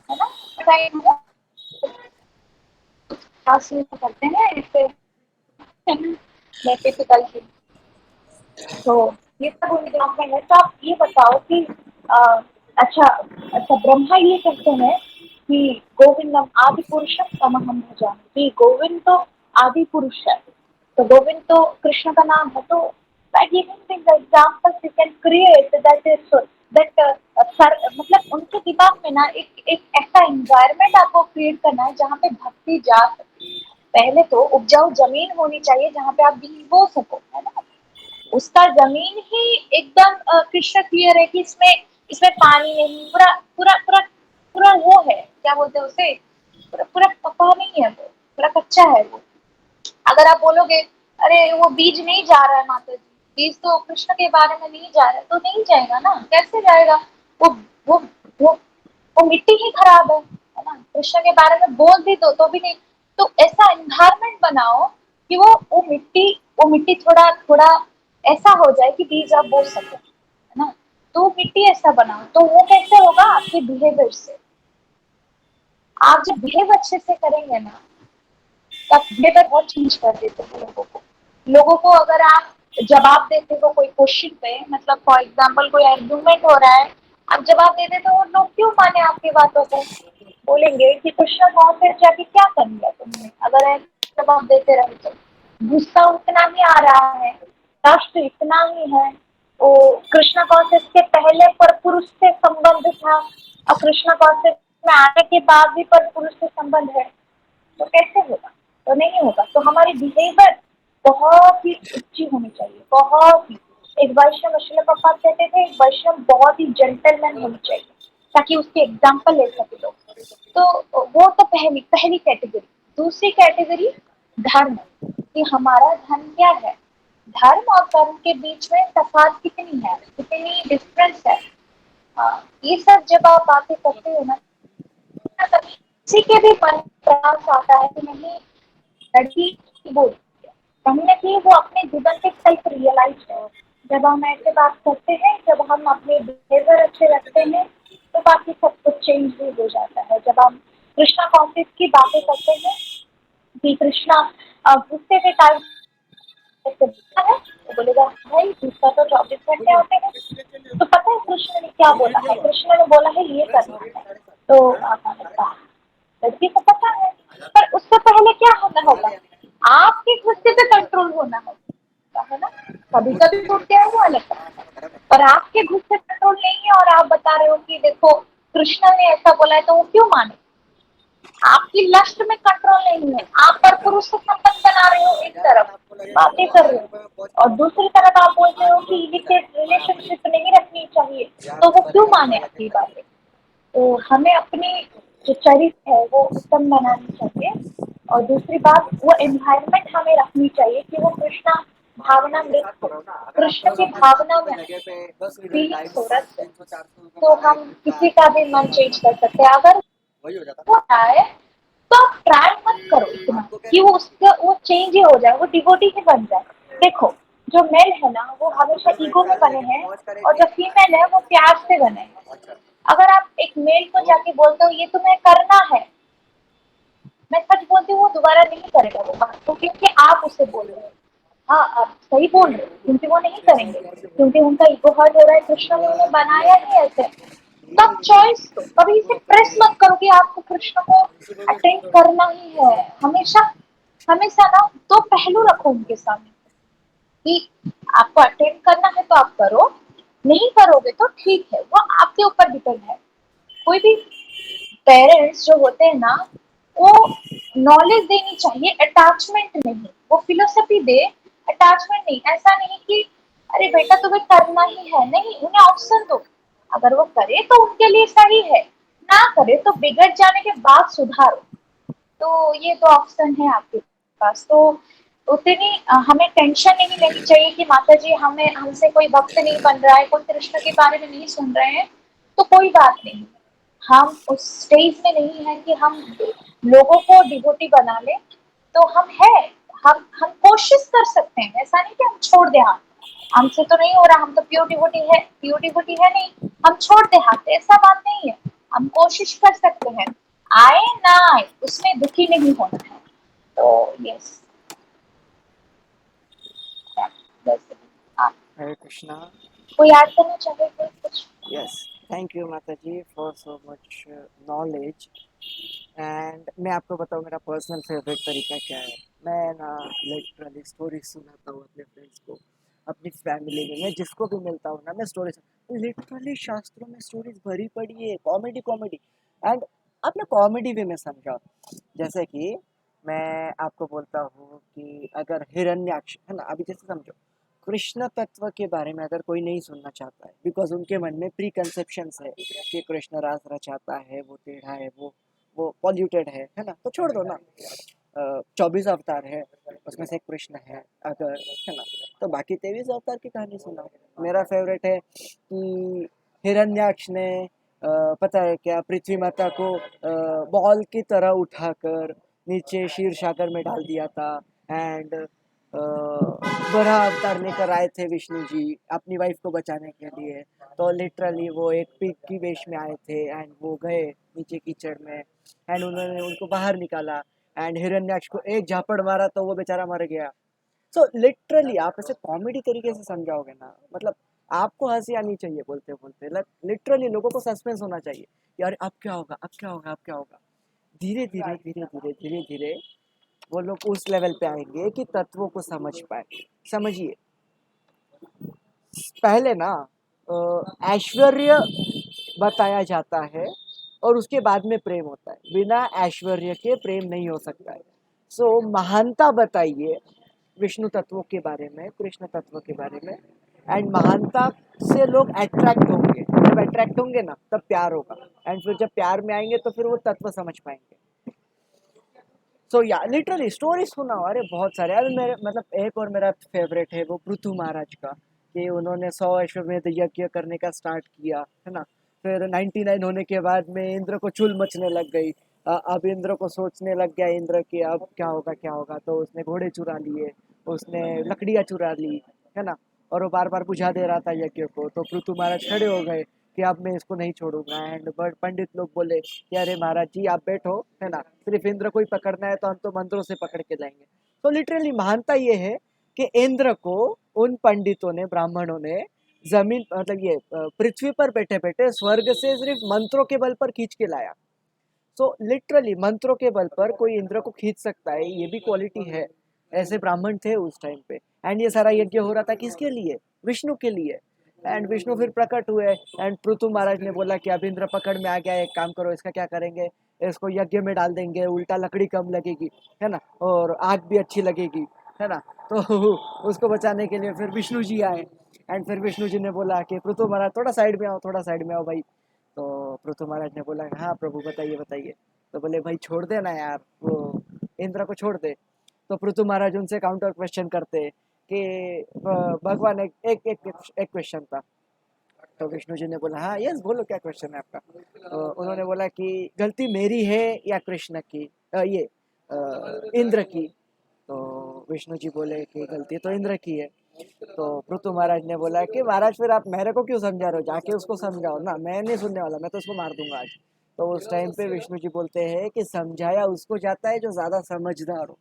है ना, रास लीला करते हैं ऐसे टिपिकल की। तो ये सब उनके दिमाग में है। तो आप ये बताओ कि अ, अच्छा अच्छा ब्रह्मा ये कहते हैं कि गोविंदम आदि पुरुषम तमहम भजामि, कि गोविंद तो आदि पुरुष है, तो गोविंद तो कृष्ण का नाम है। तो by giving these examples you can create that is that sir मतलब उनके दिमाग में ना एक एक ऐसा एनवायरनमेंट आपको क्रिएट करना है जहाँ पे भक्ति जा सके। पहले तो उपजाऊ जमीन होनी चाहिए जहाँ पे आप बीज बो सको, है ना। उसका जमीन ही एकदम क्रिस्टल क्लियर है कि इसमें इसमें पानी नहीं, पूरा पूरा पूरा पूरा वो है, क्या बोलते हैं उसे, पूरा पूरा पका नहीं है, वो पूरा कच्चा है वो। अगर आप बोलोगे अरे वो बीज नहीं जा रहा है माता जी, बीज तो कृष्ण के बारे में नहीं जा रहा है, तो नहीं जाएगा ना, कैसे जाएगा। वो वो वो वो मिट्टी ही खराब है ना। कृष्ण के बारे में बोल भी दो तो भी नहीं। तो ऐसा एनवायरनमेंट बनाओ कि वो मिट्टी थोड़ा थोड़ा ऐसा हो जाए कि बीज आप बो सको, है ना। तो वो मिट्टी ऐसा बनाओ, तो वो कैसे होगा, आपके बिहेवियर से। आप जब बिहेव अच्छे से करेंगे ना, तब बिहेवियर बहुत चेंज कर देते हैं लोगों को अगर आप जवाब देते हो कोई क्वेश्चन पे, मतलब फॉर एग्जाम्पल कोई आर्गुमेंट हो रहा है, आप जवाब दे देते हो, लोग क्यों माने आपकी बातों को। बोलेंगे कि कृष्ण गाँव पे जाके क्या कर लिया तुमने, अगर ऐसे जवाब देते रहे तो। गुस्सा उतना ही आ रहा है, कष्ट इतना ही है। वो कृष्ण कॉन्सेप्ट के पहले पर पुरुष से संबंध था, और कृष्ण कॉन्सेप्ट में आने के बाद भी पर पुरुष से संबंध है, तो कैसे होगा, तो नहीं होगा। तो हमारी बिहेवियर बहुत ही अच्छी होनी चाहिए, बहुत ही। एक वैष्णव शिल प्रपात कहते थे, एक वैष्णव बहुत ही जेंटलमैन होनी चाहिए ताकि उसके एग्जाम्पल ले सके लोग। तो वो तो पहली पहली कैटेगरी। दूसरी कैटेगरी धर्म, कि हमारा धर्म क्या है, धर्म और कर्म के बीच में तफात कितनी है, कितनी डिफरेंस है। हाँ, ये सब जब आप बातें करते हो ना, किसी के भी मन में प्रयास आता है कि नहीं, लड़की बोल दिया। कहीं ना कहीं वो अपने जीवन के सेल्फ रियलाइज है। जब हम ऐसे बात करते हैं, जब हम अपने बिहेवियर अच्छे रखते हैं, तो बाकी सब कुछ चेंज भी हो जाता है। जब हम कृष्णा कॉन्फ्लिक्ट की बातें करते हैं कि कृष्णा गुस्से के टाइम ऐसे बोलता है, वो बोलेगा भाई गुस्सा तो 24 घंटे आते हैं। तो पता है कृष्ण ने क्या बोला है? कृष्ण ने बोला है ये करना है। तो कहा लड़की को पता है, पर उससे पहले क्या होना होगा? आपके गुस्से पे कंट्रोल होना होगा, है ना? कभी कभी टूट गया वो अलग बात है, पर आपके गुस्से पे कंट्रोल नहीं है और आप बता रहे हो कि देखो कृष्ण ने ऐसा बोला है तो वो क्यों माने? आपकी लस्ट में कंट्रोल नहीं है। आप पर पुरुष से संबंध बना रहे हो, एक तरफ बातें कर रहे हो और दूसरी तरफ आप बोलते हो कि इलिसिट रिलेशनशिप नहीं रखनी चाहिए, तो वो क्यों माने आपकी बातें? तो हमें अपनी जो चरित्र है वो उत्तम बनानी चाहिए। और दूसरी बात, वो एनवायरनमेंट हमें रखनी चाहिए कि वो कृष्णा भावना मृत हो। कृष्ण की भावना में फीलिंग्स हो रहा है, तो हम किसी का भी मन चेंज कर सकते हैं। अगर वो आए तो आप ट्राई मत करो इतना कि वो उसका वो चेंज ही हो जाए, वो डिवोटी ही बन जाए। देखो, जो मेल है ना वो हमेशा ईगो में बने हैं और जो फीमेल है वो प्यार से बने हैं। अगर आप एक मेल को जाके बोलते हो ये तुम्हें करना है, मैं सच बोलती हूँ वो दोबारा नहीं करेगा वो बात, तो क्योंकि आप उसे बोल रहे हो। हाँ, आप सही बोल रहे हो, क्योंकि वो नहीं करेंगे, क्योंकि उनका ईगो हर्ट हो रहा है। कृष्ण ने उन्हें बनाया ही ऐसे। तब चॉइस दो, कभी इसे प्रेस मत करो कि आपको कृष्ण को अटेंड करना ही है। हमेशा हमेशा ना दो पहलू रखो उनके सामने कि आपको अटेंड करना है तो आप करो, नहीं करोगे तो ठीक है, वो आपके ऊपर डिपेंड है। कोई भी पेरेंट्स जो होते हैं ना, वो नॉलेज देनी चाहिए, अटैचमेंट नहीं। वो फिलोसफी दे, अटैचमेंट नहीं। ऐसा नहीं कि अरे बेटा तुम्हें करना ही है, नहीं, उन्हें ऑप्शन दो। अगर वो करे तो उनके लिए सही है, ना करे तो बिगड़ जाने के बाद सुधारो। तो ये तो ऑप्शन है आपके पास। तो उतनी हमें टेंशन नहीं लेनी चाहिए कि माता जी हमें हमसे कोई भक्त नहीं बन रहा है, कोई कृष्ण के बारे में नहीं सुन रहे हैं, तो कोई बात नहीं। हम उस स्टेज में नहीं है कि हम लोगों को डिवोटी बना ले। तो हम है, हम कोशिश कर सकते हैं। ऐसा नहीं कि हम छोड़ दें हाथ, हमसे तो नहीं हो रहा, हम तो प्योर डिवोटी है, प्योर डिवोटी है नहीं, हम छोड़ दे हाथ, ऐसा बात नहीं है। हम कोशिश कर सकते हैं, आए ना आए उसमें दुखी नहीं होना है। तो यस, हरे कृष्णा। कोई ऐड करना चाहे कोई कुछ? Yes, thank you Mata ji for so much knowledge. And मैं आपको बताऊँ मेरा पर्सनल फेवरेट तरीका क्या है। मैं ना लिटरली स्टोरी सुनाता हूँ अपने फ्रेंड्स को, अपनी फैमिली में। मैं जिसको भी मिलता हूँ ना मैं स्टोरी, लिटरली शास्त्रों में स्टोरीज भरी पड़ी है, कॉमेडी कॉमेडी। एंड आपने कॉमेडी भी में समझा, जैसे कि मैं आपको बोलता हूँ कि अगर हिरण्याक्ष है ना, अभी जैसे समझो कृष्ण तत्व के बारे में अगर कोई नहीं सुनना चाहता है, बिकॉज उनके मन में प्री कंसेप्शंस है कि कृष्ण रास रचाता है, वो टेढ़ा है, वो पॉल्यूटेड है ना, तो छोड़ दो ना। 24 अवतार है, उसमें से एक कृष्ण है अगर, है ना, तो बाकी 23 अवतार की कहानी सुनाओ। मेरा फेवरेट है कि हिरण्याक्ष ने पता है क्या, पृथ्वी माता को बॉल की तरह उठाकर नीचे क्षीर सागर में डाल दिया था। एंड बड़ा अवतार लेकर आए थे विष्णु जी अपनी वाइफ को बचाने के लिए। तो लिटरली वो एक पिग की वेश में आए थे एंड वो गए नीचे कीचड़ में एंड उन्होंने उनको बाहर निकाला एंड हिरण्याक्ष को एक झापड़ मारा तो वो बेचारा मर गया। सो लिटरली आप ऐसे कॉमेडी तरीके से समझाओगे ना, मतलब आपको हंसी आनी चाहिए बोलते बोलते। लिटरली लोगों को सस्पेंस होना चाहिए यार अब क्या होगा, अब क्या होगा, अब क्या होगा। धीरे धीरे धीरे धीरे धीरे धीरे वो लोग उस लेवल पे आएंगे कि तत्वों को समझ पाए। समझिए, पहले ना ऐश्वर्य बताया जाता है और उसके बाद में प्रेम होता है। बिना ऐश्वर्य के प्रेम नहीं हो सकता है। सो महानता बताइए विष्णु तत्वों के बारे में, कृष्ण तत्व के बारे में। एंड महानता से लोग अट्रैक्ट होंगे, जब अट्रैक्ट होंगे ना तब प्यार होगा। एंड फिर जब प्यार में आएंगे तो फिर वो तत्व समझ पाएंगे। सो या लिटरली स्टोरी सुनाओ, अरे बहुत सारे। अरे मेरे मतलब एक और मेरा फेवरेट है वो पृथु महाराज का, कि उन्होंने 100 अश्वमेध यज्ञ करने का स्टार्ट किया है ना, फिर 99 होने के बाद में इंद्र को चुल मचने लग गई, अब इंद्र को सोचने लग गया इंद्र कि अब क्या होगा क्या होगा, तो उसने घोड़े चुरा लिए, उसने लकड़ियाँ चुरा ली, है ना। और वो बार बार बुझा दे रहा था यज्ञ को, तो पृथु महाराज खड़े हो गए कि अब मैं इसको नहीं छोड़ूंगा। एंड बट पंडित लोग बोले कि अरे महाराज जी आप बैठो, है ना, सिर्फ इंद्र को ही पकड़ना है तो हम तो मंत्रों से पकड़ के लाएंगे। तो लिटरली महानता ये है कि इंद्र को उन पंडितों ने, ब्राह्मणों ने जमीन मतलब ये पृथ्वी पर बैठे बैठे स्वर्ग से सिर्फ मंत्रों के बल पर खींच के लाया। सो लिटरली मंत्रों के बल पर कोई इंद्र को खींच सकता है, ये भी क्वालिटी है। ऐसे ब्राह्मण थे उस टाइम पे। एंड ये सारा यज्ञ हो रहा था किसके लिए? विष्णु के लिए। एंड विष्णु फिर प्रकट हुए एंड पृथु महाराज ने बोला कि अब इंद्र पकड़ में आ गया है, एक काम करो इसका क्या करेंगे, इसको यज्ञ में डाल देंगे, उल्टा लकड़ी कम लगेगी, है ना, और आग भी अच्छी लगेगी, है ना। तो उसको बचाने के लिए फिर विष्णु जी आए। एंड फिर विष्णु जी ने बोला कि पृथु महाराज थोड़ा साइड में आओ, थोड़ा साइड में आओ भाई। तो पृथु महाराज ने बोला हाँ प्रभु बताइए बताइए। तो बोले भाई छोड़ दे ना यार, वो इंद्र को छोड़ दे। तो पृथु महाराज उनसे काउंटर क्वेश्चन करते कि भगवान एक क्वेश्चन था। तो विष्णु जी ने बोला हाँ यस बोलो क्या क्वेश्चन है आपका। तो उन्होंने बोला कि गलती मेरी है या कृष्ण की, इंद्र की। तो विष्णु जी बोले कि गलती तो इंद्र की है। तो पृथु महाराज ने बोला कि महाराज फिर आप मेरे को क्यों समझा रहे हो, जाके उसको समझाओ ना, मैं नहीं सुनने वाला, मैं तो उसको मार दूंगा आज। तो उस टाइम पे विष्णु जी बोलते हैं कि समझाया उसको जाता है जो ज्यादा समझदार हो।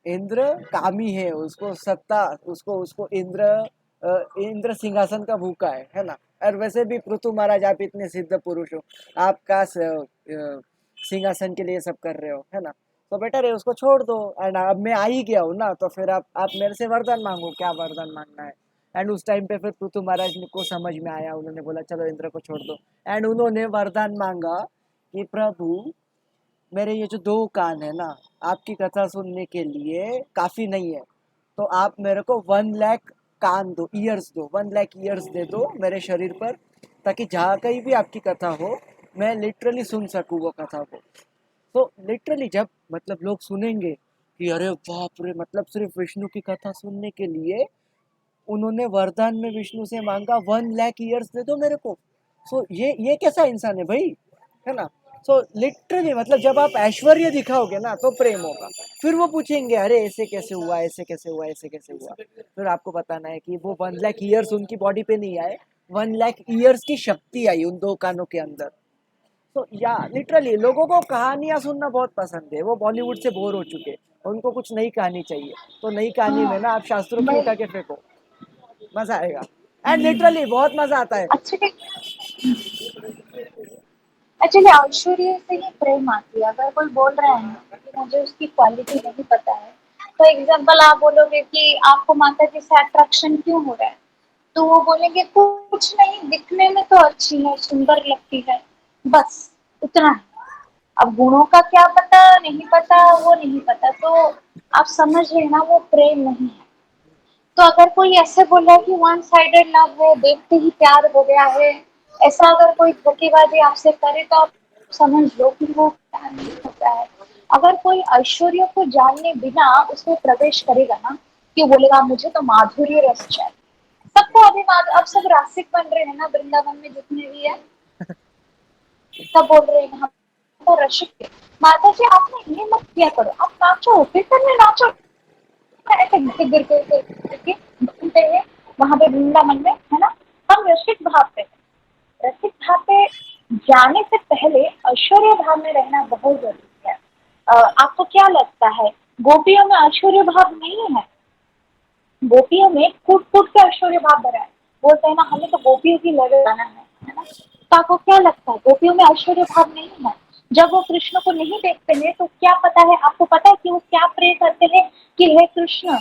इंद्र कामी है, उसको सत्ता, उसको उसको इंद्र सिंहासन का भूखा है ना। और वैसे भी पृथु महाराज आप इतने सिद्ध पुरुष हो, आपका सिंहासन के लिए सब कर रहे हो, है ना। तो बेटर है उसको छोड़ दो। एंड अब मैं आ ही गया हूँ ना, तो फिर आप मेरे से वरदान मांगो, क्या वरदान मांगना है। एंड उस टाइम पे फिर पृथु महाराज को समझ में आया, उन्होंने बोला चलो इंद्र को छोड़ दो। एंड उन्होंने वरदान मांगा कि प्रभु मेरे ये जो 2 कान है ना, आपकी कथा सुनने के लिए काफ़ी नहीं है, तो आप मेरे को 1 लाख कान दो, ईयर्स दो, 1 लाख ईयर्स दे दो मेरे शरीर पर, ताकि जहाँ कहीं भी आपकी कथा हो मैं लिटरली सुन सकूँ वो कथा को। तो लिटरली जब मतलब लोग सुनेंगे कि अरे बाप रे, मतलब सिर्फ विष्णु की कथा सुनने के लिए उन्होंने वरदान में विष्णु से मांगा 1 लाख ईयर्स दे दो मेरे को। सो ये कैसा इंसान है भाई, है ना। सो लिटरली मतलब जब आप ऐश्वर्य दिखाओगे ना तो प्रेम होगा। फिर वो पूछेंगे अरे ऐसे कैसे हुआ, ऐसे कैसे हुआ, ऐसे कैसे हुआ। फिर आपको बताना है कि वो 1 लाख ईयर्स उनकी बॉडी पे नहीं आए, 1 लाख ईयर्स की शक्ति आई उन 2 कानों के अंदर। तो या लिटरली लोगों को कहानियां सुनना बहुत पसंद है, वो बॉलीवुड से बोर हो चुके, उनको कुछ नई कहानी चाहिए। तो नई कहानी में ना आप शास्त्रों की मैं उठा के फेंको, मजा आएगा। एंड लिटरली बहुत मजा आता है। एक्चुअली एक्चुअली ऐश्वर्य से ही प्रेम आती है। अगर कोई बोल रहा है ना कि मुझे उसकी क्वालिटी नहीं पता है, तो एग्जाम्पल आप बोलोगे कि आपको माता जी से अट्रैक्शन क्यों हो रहा है, तो वो बोलेंगे कुछ नहीं, दिखने में तो अच्छी है, सुंदर लगती है, बस उतना है। अब गुणों का क्या पता, नहीं पता, वो नहीं पता, तो आप समझ रहे ना वो प्रेम नहीं है। तो अगर कोई ऐसे बोला कि वन साइडेड लव है, देखते ही प्यार हो गया है, ऐसा अगर कोई धोखेबाजी आपसे करे, तो आप समझ लो कि वो प्यार नहीं होता है। अगर कोई ऐश्वर्य को जानने बिना उसमें प्रवेश करेगा ना, कि बोलेगा मुझे तो माधुर्य रस चाहिए। सबको अभी अब सब रासिक बन रहे हैं ना, वृंदावन में जितने भी है सब बोल रहे हैं हम तो रसिक थे। माता जी आपने ये मत किया करो, आप नाचो, कीर्तन में नाचो, ऐसे गिर करके घूमते हैं वहां पे वृंदावन में, है ना। हम रसिक भाव पे हैं। रसिक भाव पे जाने से पहले ऐश्वर्य भाव में रहना बहुत जरूरी है। आपको क्या लगता है गोपियों में ऐश्वर्य भाव नहीं है? गोपियों में कूट कूट के ऐश्वर्य भाव भरा है। बोलते हैं ना हमें तो गोपियों की लेवल जाना है ना। तो आपको क्या लगता है गोपियों में ऐश्वर्य भाव नहीं है? जब वो कृष्ण को नहीं देखते हैं तो क्या पता है, आपको पता है कि वो क्या प्रे करते हैं कि हे कृष्ण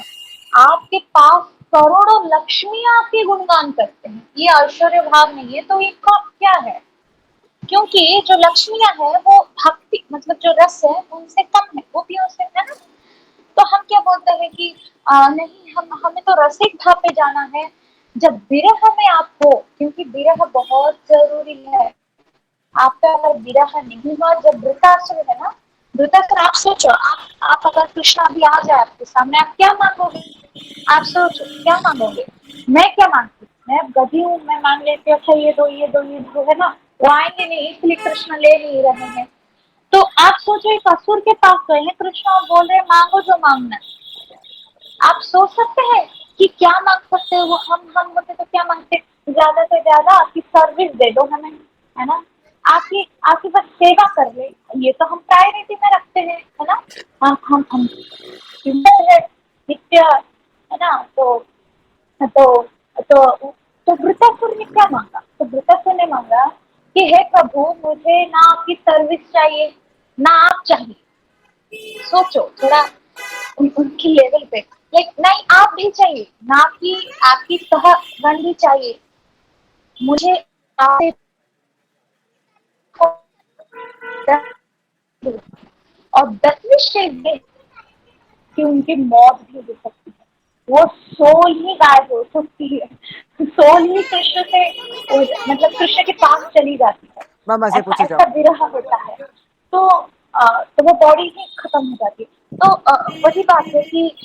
आपके पास करोड़ों लक्ष्मियां आपके गुणगान करते हैं। ये ऐश्वर्य भाव नहीं है, तो ये क्या है? क्योंकि जो लक्ष्मियां है वो भक्ति मतलब जो रस है उनसे कम है, गोपियों से, है ना। तो हम क्या बोलते हैं कि नहीं हमें तो रसिक भाव पे जाना है। जब विरह में आप हो, क्योंकि विरह बहुत जरूरी है, आपका अगर विरह नहीं हुआ, जब वृतासुर है ना, वृतासुर आप सोचो, आप अगर कृष्ण अभी आ जाए आपके सामने, आप क्या मांगोगे? आप सोचो क्या मांगोगे? मैं क्या मांगती, मैं अब गधी हूँ, मैं मांग लेती हूँ अच्छा ये दो ये दो ये दो, है ना। वो आएंगे नहीं इसलिए कृष्ण ले नहीं रहे हैं। तो आप सोचो एक असुर के पास गए हैं कृष्ण और बोल रहे हैं मांगो जो मांगना है। आप सोच सकते हैं कि क्या मांग सकते हो? वो हम बोलते तो क्या मांगते, ज्यादा से ज्यादा आपकी सर्विस दे दो हमें, है ना, आपकी आपकी बस सेवा कर ले, ये तो हम प्रायोरिटी में रखते हैं, है ना। हम हिम्मत है नित्य, है ना। तो तो तो वृतासुर ने क्या मांगा? तो वृतासुर ने मांगा कि हे प्रभु, मुझे ना आपकी सर्विस चाहिए ना आप चाहिए। सोचो थोड़ा उनकी लेवल पे, लाइक नहीं आप भी चाहिए ना, आपकी आपकी सहगंडी चाहिए, मुझे आपसे और 10वीं स्टेज में कि उनकी मौत भी हो सकती है, वो सोल ही गायब हो सकती है, सोल ही कृष्ण से मतलब कृष्ण के पास चली जाती है, मामा से ऐसा पूछे ऐसा जाओ। विरह होता है। तो तो वो बॉडी ही खत्म हो जाती है। तो वही बात है कि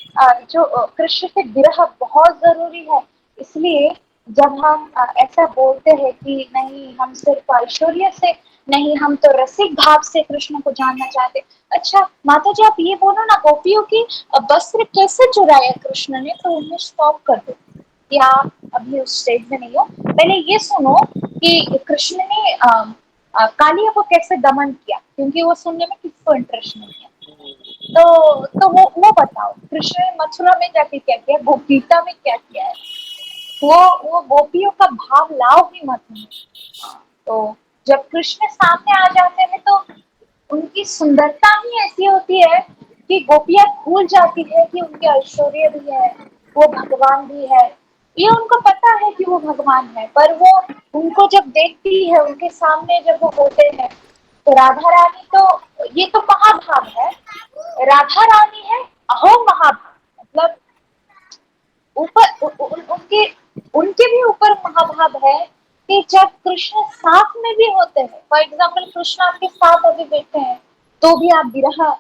जो कृष्ण से विरह बहुत जरूरी है। इसलिए जब हम ऐसा बोलते हैं कि नहीं हम सिर्फ ऐश्वर्य से नहीं, हम तो रसिक भाव से कृष्ण को जानना चाहते। अच्छा माता जी आप ये बोलो ना, गोपियों की वस्त्र कैसे चुराया कृष्ण ने, तो उन्हें स्टॉप कर दो कि आप अभी उस स्टेज में नहीं हो। पहले ये सुनो कि कृष्ण ने कालिया को कैसे दमन किया, क्योंकि वो सुनने में किसको इंटरेस्ट नहीं है। तो वो बताओ कृष्ण ने मथुरा में जाके क्या किया, गीता में क्या किया है। वो गोपियों का भाव लाओ ही मत में। तो जब कृष्ण सामने आ जाते हैं तो उनकी सुंदरता ही ऐसी होती है कि गोपियां भूल जाती है कि उनके ऐश्वर्य भी है, वो भगवान भी है। ये उनको पता है कि वो भगवान है, पर वो उनको जब देखती है, उनके सामने जब वो होते हैं, तो राधा रानी तो ये तो महाभाव है, राधा रानी है अहो महाभाव, मतलब ऊपर उनके उनके भी ऊपर महाभाव है कि जब कृष्ण साथ में भी होते हैं, फॉर एग्जाम्पल कृष्ण आपके साथ अभी बैठे हैं तो भी आप विरह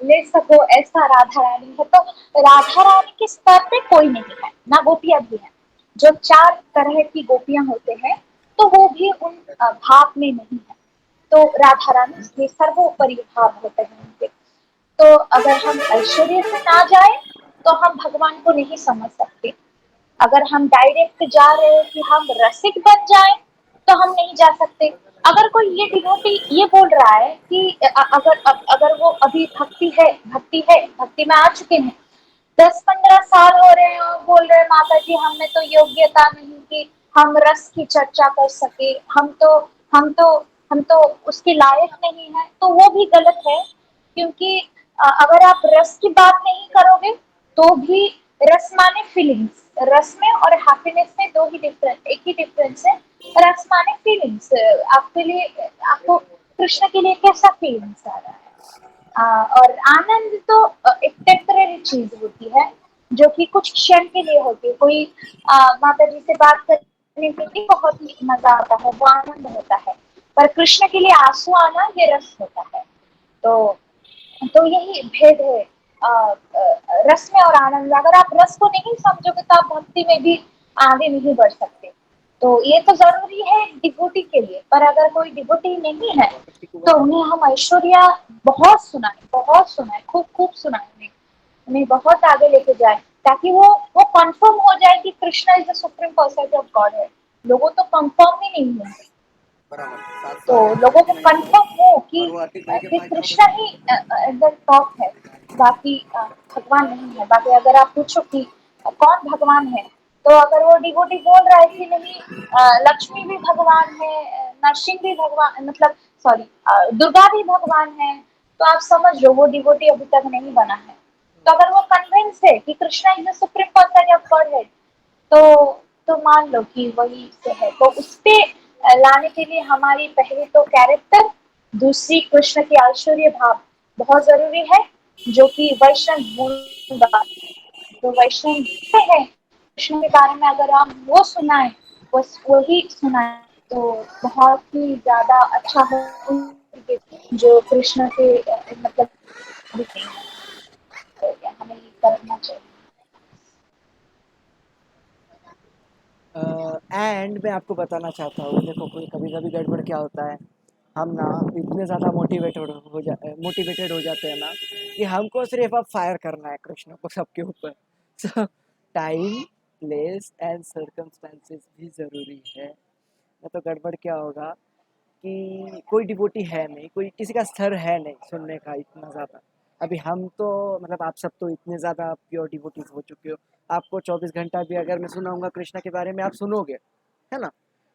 ले सको, ऐसा राधा रानी है। तो राधा रानी के स्तर पे कोई नहीं है ना, गोपियां भी है। जो 4 तरह की गोपियां होते हैं तो वो भी उन भाव में नहीं है। तो राधा रानी इसलिए सर्वोपरि भाव होते हैं उनके। तो अगर हम ऐश्वर्य से ना जाए तो हम भगवान को नहीं समझ सकते। अगर हम डायरेक्ट जा रहे हैं कि हम रसिक बन जाएं तो हम नहीं जा सकते। अगर कोई ये डिवोटी ये बोल रहा है कि अगर वो अभी भक्ति में आ चुके हैं, 10-15 साल हो रहे हैं और बोल रहे हैं माता जी हमें तो योग्यता नहीं कि हम रस की चर्चा कर सके, हम तो हम तो उसके लायक नहीं है, तो वो भी गलत है। क्योंकि अगर आप रस की बात नहीं करोगे तो भी रस माने फीलिंग्स, रस में और हैप्पीनेस में दो ही डिफरेंस, एक ही डिफरेंस है। रस माने फीलिंग्स, आपके लिए आपको कृष्ण के लिए कैसा फीलिंग्स आ रहा है। और आनंद तो एक टेम्पररी चीज होती है जो कि कुछ क्षण के लिए होती है। कोई माता जी से बात करने के लिए बहुत ही मजा आता है, वो आनंद होता है, पर कृष्ण के लिए आंसू आना ये रस होता है। तो यही भेद है रस में और आनंद में। अगर आप रस को नहीं समझोगे तो आप भक्ति में भी आगे नहीं बढ़ सकते। तो ये तो जरूरी है डिवोटी के लिए, पर अगर कोई डिवोटी नहीं है तो उन्हें हम ऐश्वर्या बहुत सुनाए, खूब खूब सुनाए, उन्हें बहुत आगे लेके जाए, ताकि वो कंफर्म हो जाए कि Krishna is the supreme personality of God है। लोगों तो कंफर्म ही नहीं है। तो लोगों को कंफर्म हो कि कृष्णा ही एकदम टॉप है, बाकी भगवान नहीं है। बाकी अगर आप पूछो कि कौन भगवान है, तो अगर वो डिवोटी बोल रहा है कि नहीं लक्ष्मी भी भगवान है, नरसिंह भी भगवान, मतलब सॉरी दुर्गा भी भगवान है, तो आप समझ लो वो डिवोटी अभी तक नहीं बना है। तो अगर वो कन्विंस है कि Krishna is the supreme personality of God है, तो मान लो कि वही से है। तो उसपे लाने के लिए हमारी पहले तो कैरेक्टर, दूसरी कृष्ण की ऐश्वर्य भाव बहुत जरूरी है, जो कि वैष्णव गुण, जो वैष्णव है कृष्ण के बारे में अगर हम वो सुनाए, बस वही सुनाए, तो बहुत ही ज्यादा अच्छा हो, जो कृष्ण के मतलब हमें ये करना चाहिए। एंड मैं आपको बताना चाहता हूँ, देखो कोई कभी कभी गड़बड़ क्या होता है, हम ना इतने ज़्यादा मोटिवेटेड हो जाते हैं ना कि हमको सिर्फ अब फायर करना है कृष्ण को सबके ऊपर। सो टाइम, प्लेस एंड सर्कमस्टेंसेस भी ज़रूरी है। नहीं तो गड़बड़ क्या होगा कि कोई डिवोटी है नहीं, कोई किसी का स्तर है नहीं सुनने का इतना ज़्यादा। अभी हम तो मतलब आप सब तो इतने ज़्यादा प्योर डिवोटीज़ हो चुके हो, आपको 24 घंटा भी अगर मैं सुनाऊँगा कृष्णा के बारे में आप सुनोगे, है ना?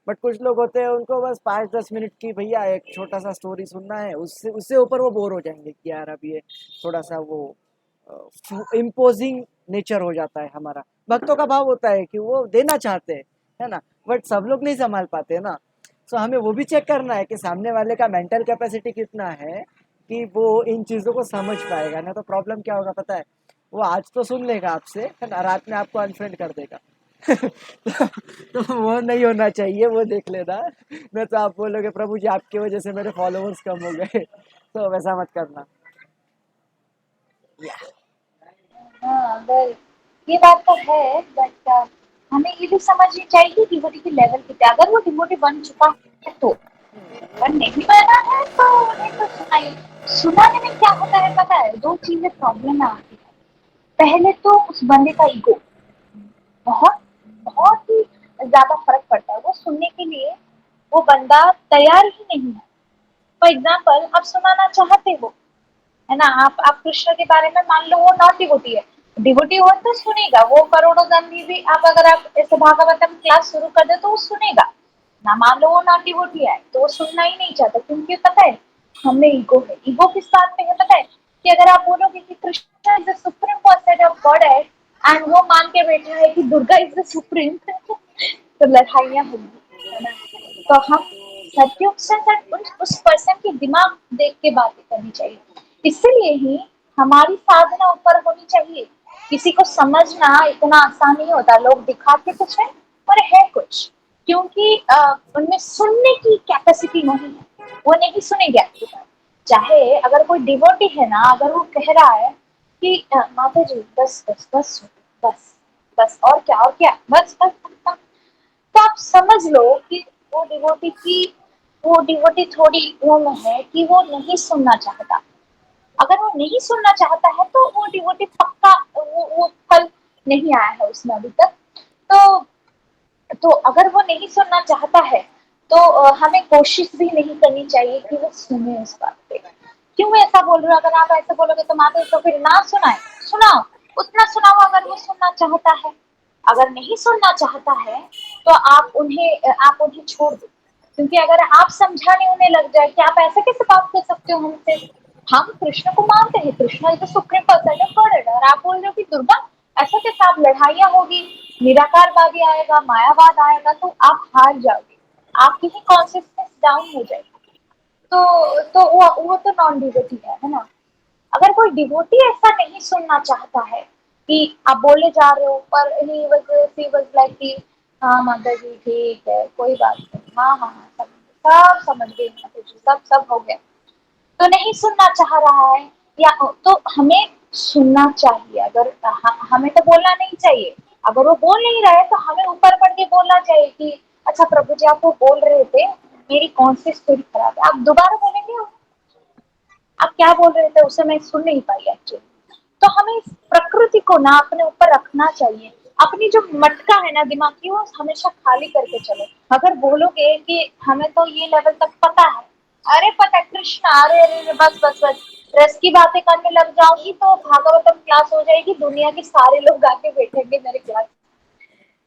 बट कुछ लोग होते हैं उनको बस 5-10 मिनट की भैया एक छोटा-सा स्टोरी सुनना है, उससे उससे ऊपर वो बोर हो जाएँगे कि यार अब ये थोड़ा-सा वो इम्पोज़िंग नेचर हो जाता है हमारा। भक्तों का भाव होता है कि वो देना चाहते हैं, है ना? बट सब लोग नहीं सँभाल पाते ना। सो हमें वो भी चेक करना है कि सामने वाले का मेंटल कैपेसिटी कितना है कि वो इन चीज़ों को समझ पाएगा। ना तो प्रॉब्लम क्या होगा पता है? वो आज तो सुन लेगा आपसे, है ना? रात में आपको अनफ्रेंड कर देगा। तो वो नहीं होना चाहिए, वो देख लेना। नहीं तो आप बोलोगे प्रभु जी आपकी वजह से मेरे फॉलोवर्स कम हो गए। तो वैसा मत करना। या हाँ, वेल ये बात तो है, बट हमें ये भी समझनी चाहिए कि डिवोटी की लेवल कितना है। अगर वो डिवोटी बन चुका है तो, अगर नहीं बना है तो उन्हें तो सुनाइए। सुनाने में क्या होता है पता है, दो चीजें प्रॉब्लम में आती है। पहले तो उस बंदे का ईगो, बहुत बहुत ही ज्यादा फर्क पड़ता है। वो सुनने के लिए वो बंदा तैयार ही नहीं है। फॉर एग्जाम्पल, आप सुनाना चाहते हो, है ना, आप कृष्ण के बारे में मान लो वो नॉट डिवोटी है, डिवोटी हो तो सुनेगा वो। करोड़ों गांधी भी आप अगर आप ऐसे भागवतम क्लास शुरू कर दे तो वो सुनेगा ना। मान लो वो नॉट डिवोटी है तो वो सुनना ही नहीं चाहता, क्योंकि पता है हमें ईगो है। ईगो किस बात पे है पता है? कि अगर आप बोलोगे कि Krishna is the supreme person of God है, एंड वो मान के बैठा है कि दुर्गा इज द सुप्रीम, तो लड़ाइयाँ होंगी, है ना। तो हम सत्युग से उस पर्सन के दिमाग देख के बातें करनी चाहिए। इसीलिए ही हमारी साधना ऊपर होनी चाहिए। किसी को समझना इतना आसान नहीं होता। लोग दिखाते कुछ है पर है कुछ, क्योंकि उनमें सुनने की कैपेसिटी नहीं है। वो नहीं सुनेंगे आपकी बात। चाहे अगर कोई डिवोटी है ना, अगर वो कह रहा है कि माता जी बस बस बस बस बस, और क्या बस बस, बस, तो आप समझ लो कि वो डिवोटी थोड़ी वो में है कि वो नहीं सुनना चाहता। अगर वो नहीं सुनना चाहता है तो वो डिवोटी पक्का वो फल नहीं आया है उसमें अभी तक। तो अगर वो नहीं सुनना चाहता है तो हमें कोशिश भी नहीं करनी चाहिए कि वो सुने उस बात पे। क्यों मैं ऐसा बोल रही हूँ? अगर आप ऐसे बोलोगे तो माता तो फिर ना सुनाए, सुनाओ, उतना सुनाओ अगर वो सुनना चाहता है। अगर नहीं सुनना चाहता है तो आप उन्हें छोड़ दो। क्योंकि अगर आप समझाने उन्हें लग जाए कि आप ऐसे कैसे बात कर सकते हो हमसे, हम कृष्ण को मानते हैं, Krishna is the supreme person of God, और आप बोल रहे हो कि दुर्गा, ऐसा कैसे? आप लड़ाइयाँ होगी, निराकारवादी आएगा, मायावाद आएगा, तो आप हार जाओगे, आपकी ही कॉन्सियसनेस डाउन हो जाएगी। वो तो नॉन डिवोटी है ना। अगर कोई डिवोटी ऐसा नहीं सुनना चाहता है कि आप बोले जा रहे हो पर ही वाज लाइक कि हाँ माता जी ठीक है, कोई बात नहीं, हाँ हाँ हाँ, सब समझ गई माता जी, सब सब हो गया, तो नहीं सुनना चाह रहा है, या तो हमें सुनना चाहिए। अगर हमें तो बोलना नहीं चाहिए। अगर वो बोल नहीं रहा है तो हमें ऊपर पढ़ के बोलना चाहिए कि अच्छा प्रभु जी आप वो बोल रहे थे, मेरी कौन सी स्टोरी खराब है, आप दोबारा बोलेंगे? आप क्या बोल रहे थे उसे मैं सुन नहीं पाई एक्चुअली। तो हमें इस प्रकृति को ना अपने ऊपर रखना चाहिए। अपनी जो मटका है ना दिमाग की, वो हमेशा खाली करके चलो। अगर बोलोगे कि हमें तो ये लेवल तक पता है, अरे पता है कृष्ण, अरे अरे अरे, बस बस बस, रस की बातें करने लग जाऊंगी तो भागवतम क्लास हो जाएगी, दुनिया के सारे लोग आके बैठेंगे मेरे क्लास।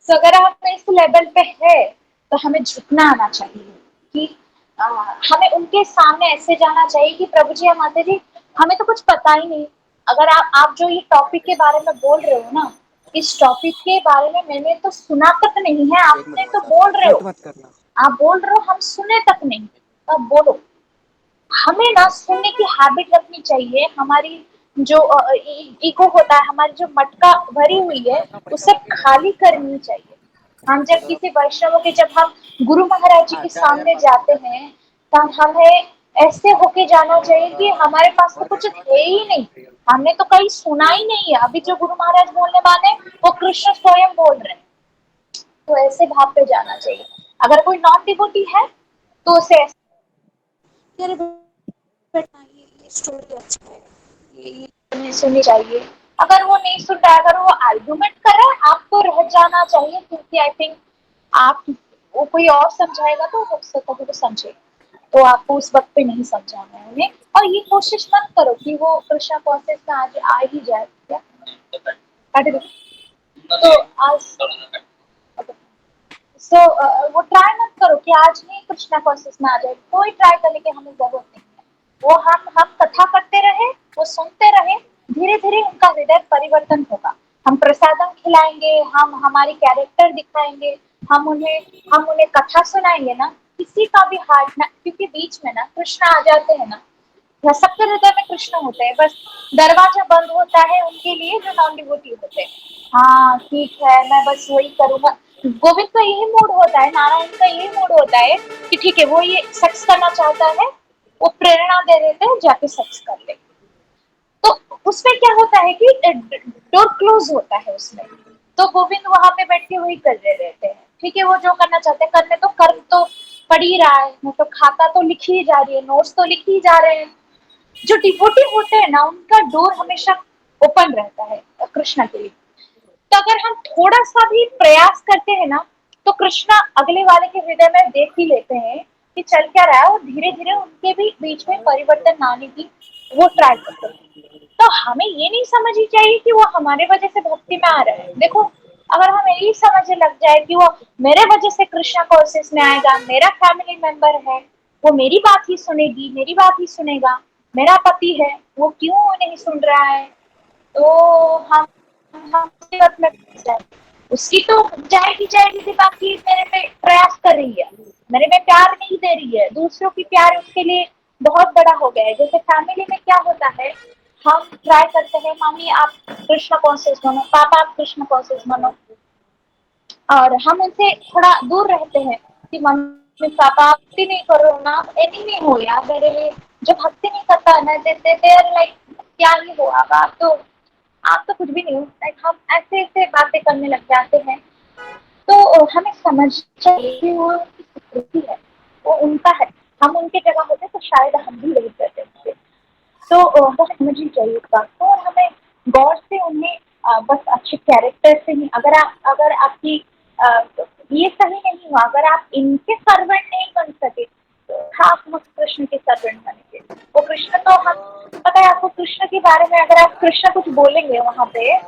तो अगर हम इस लेवल पे है तो हमें झुकना आना चाहिए कि आ, हमें उनके सामने ऐसे जाना चाहिए कि प्रभु जी या माता जी, हमें तो कुछ पता ही नहीं। अगर आप जो ये टॉपिक के बारे में बोल रहे हो ना, इस टॉपिक के बारे में मैंने तो सुना तक नहीं है, एक मिनट आपने भाई तो साहब, बोल रहे कट हो, मत करना। आप बोल रहे हो हम सुने तक नहीं, तो अब बोलो। हमें ना सुनने की हैबिट रखनी चाहिए। हमारी जो ईगो होता है, हमारी जो मटका भरी हुई है, उसे खाली करनी चाहिए। हम जब किसी वैष्णव के, जब हम गुरु महाराज जी के सामने जाते हैं, तब हमें ऐसे होके जाना चाहिए कि हमारे पास तो कुछ है ही नहीं, हमने तो कहीं सुना ही नहीं है। अभी जो गुरु महाराज बोलने वाले हैं, वो कृष्ण स्वयं बोल रहे हैं। तो ऐसे भाव पे जाना चाहिए। अगर कोई नॉन डिवोटी है तो उसे कि अरे बेटा ये स्टोरी अच्छी है, ये तुम्हें सुननी चाहिए। अगर वो नहीं सुन रहा है, अगर वो आर्गुमेंट कर रहा है, आपको रह जाना चाहिए, क्योंकि आई थिंक आप वो कोई और समझाएगा तो हो सकता है वो समझे, तो आपको उस वक्त पे नहीं समझाना है उन्हें। और ये कोशिश मत करो कि वो कृष्णा प्रोसेस में आज आ ही जाए, क्या काट दो। तो आज वो ट्राई मत करो कि आज ही कृष्णा कॉन्शियस में आ जाए, कोई ट्राई करने की हमें जरूरत नहीं है। वो हम कथा करते रहे, वो सुनते रहे, धीरे धीरे उनका हृदय परिवर्तन होगा। हम प्रसादम खिलाएंगे, हम हमारी कैरेक्टर दिखाएंगे, हम उन्हें कथा सुनाएंगे ना, किसी का भी हार्ट ना, क्योंकि बीच में ना कृष्ण आ जाते हैं ना, या सबके हृदय में कृष्ण होते हैं, बस दरवाजा बंद होता है उनके लिए जो नॉन डिवोटी होते हैं। हाँ ठीक है, मैं बस वही करूंगा। गोविंद का यही मूड होता है, नारायण का यही मूड होता है कि ठीक है, वो ये सेक्स करना चाहता है, वो प्रेरणा दे देते हैं जाके सेक्स कर ले। तो उसमें क्या होता है कि डोर क्लोज होता है उसमें, तो गोविंद वहां पे बैठ के वही कर रहे रहते हैं। ठीक है, वो जो करना चाहते हैं करने, तो कर्म तो पड़ ही रहा है, तो खाता तो लिखी ही जा रही है, नोट्स तो लिखी ही जा रहे हैं। जो डिवोटी होते हैं ना, उनका डोर हमेशा ओपन रहता है कृष्णा के लिए। तो अगर हम थोड़ा सा भी प्रयास करते हैं ना, तो कृष्णा अगले वाले के हृदय में देख ही लेते हैं कि चल क्या रहा है, और धीरे धीरे उनके भी बीच में परिवर्तन लाने की वो ट्राई करते हैं। तो हमें ये नहीं समझनी चाहिए कि वो हमारे वजह से भक्ति में आ रहा है। देखो, अगर हम यही समझने लग जाए कि वो मेरे वजह से कृष्णा कॉन्शियस में आएगा, मेरा फैमिली मेंबर है, वो मेरी बात ही सुनेगी, मेरी बात ही सुनेगा, मेरा पति है, वो क्यों नहीं सुन रहा है, तो हम मुसीबत में फंस जाएंगे। उसकी तो जाएगी जाएगी दिमाग की, मेरे पे प्रयास कर रही है, मेरे में प्यार नहीं दे रही है, दूसरों की प्यार उसके लिए बहुत बड़ा हो गया है। जैसे फैमिली में क्या होता है, हम ट्राई करते हैं, मम्मी आप कृष्ण कॉन्शियस बनो, पापा आप कृष्ण कॉन्शियस बनो, और हम उनसे थोड़ा दूर रहते हैं कि मम्मी पापा भक्ति नहीं करो ना, एनिमी हो यार मेरे लिए, जो भक्ति नहीं करता है ना, देर लाइक क्या ही हो, अब आप तो कुछ भी नहीं हो, लाइक हम ऐसे ऐसे बातें करने लग जाते हैं। तो हमें समझ चाहिए कि वो उनकी संस्कृति है, वो उनका है, हम उनकी जगह होते तो शायद हम भी नहीं करते थे। तो वो समझनी चाहिए इस बात को, और हमें गौर से उन्हें बस अच्छे कैरेक्टर से ही, अगर आपकी ये सही नहीं हुआ, अगर आप इनके सर्वेंट नहीं बन सके, तो आप मत कृष्ण के सर्वेंट बनेंगे। वो कृष्ण तो हम, पता है आपको कृष्ण के बारे में, अगर आप कृष्ण कुछ बोलेंगे वहां पे,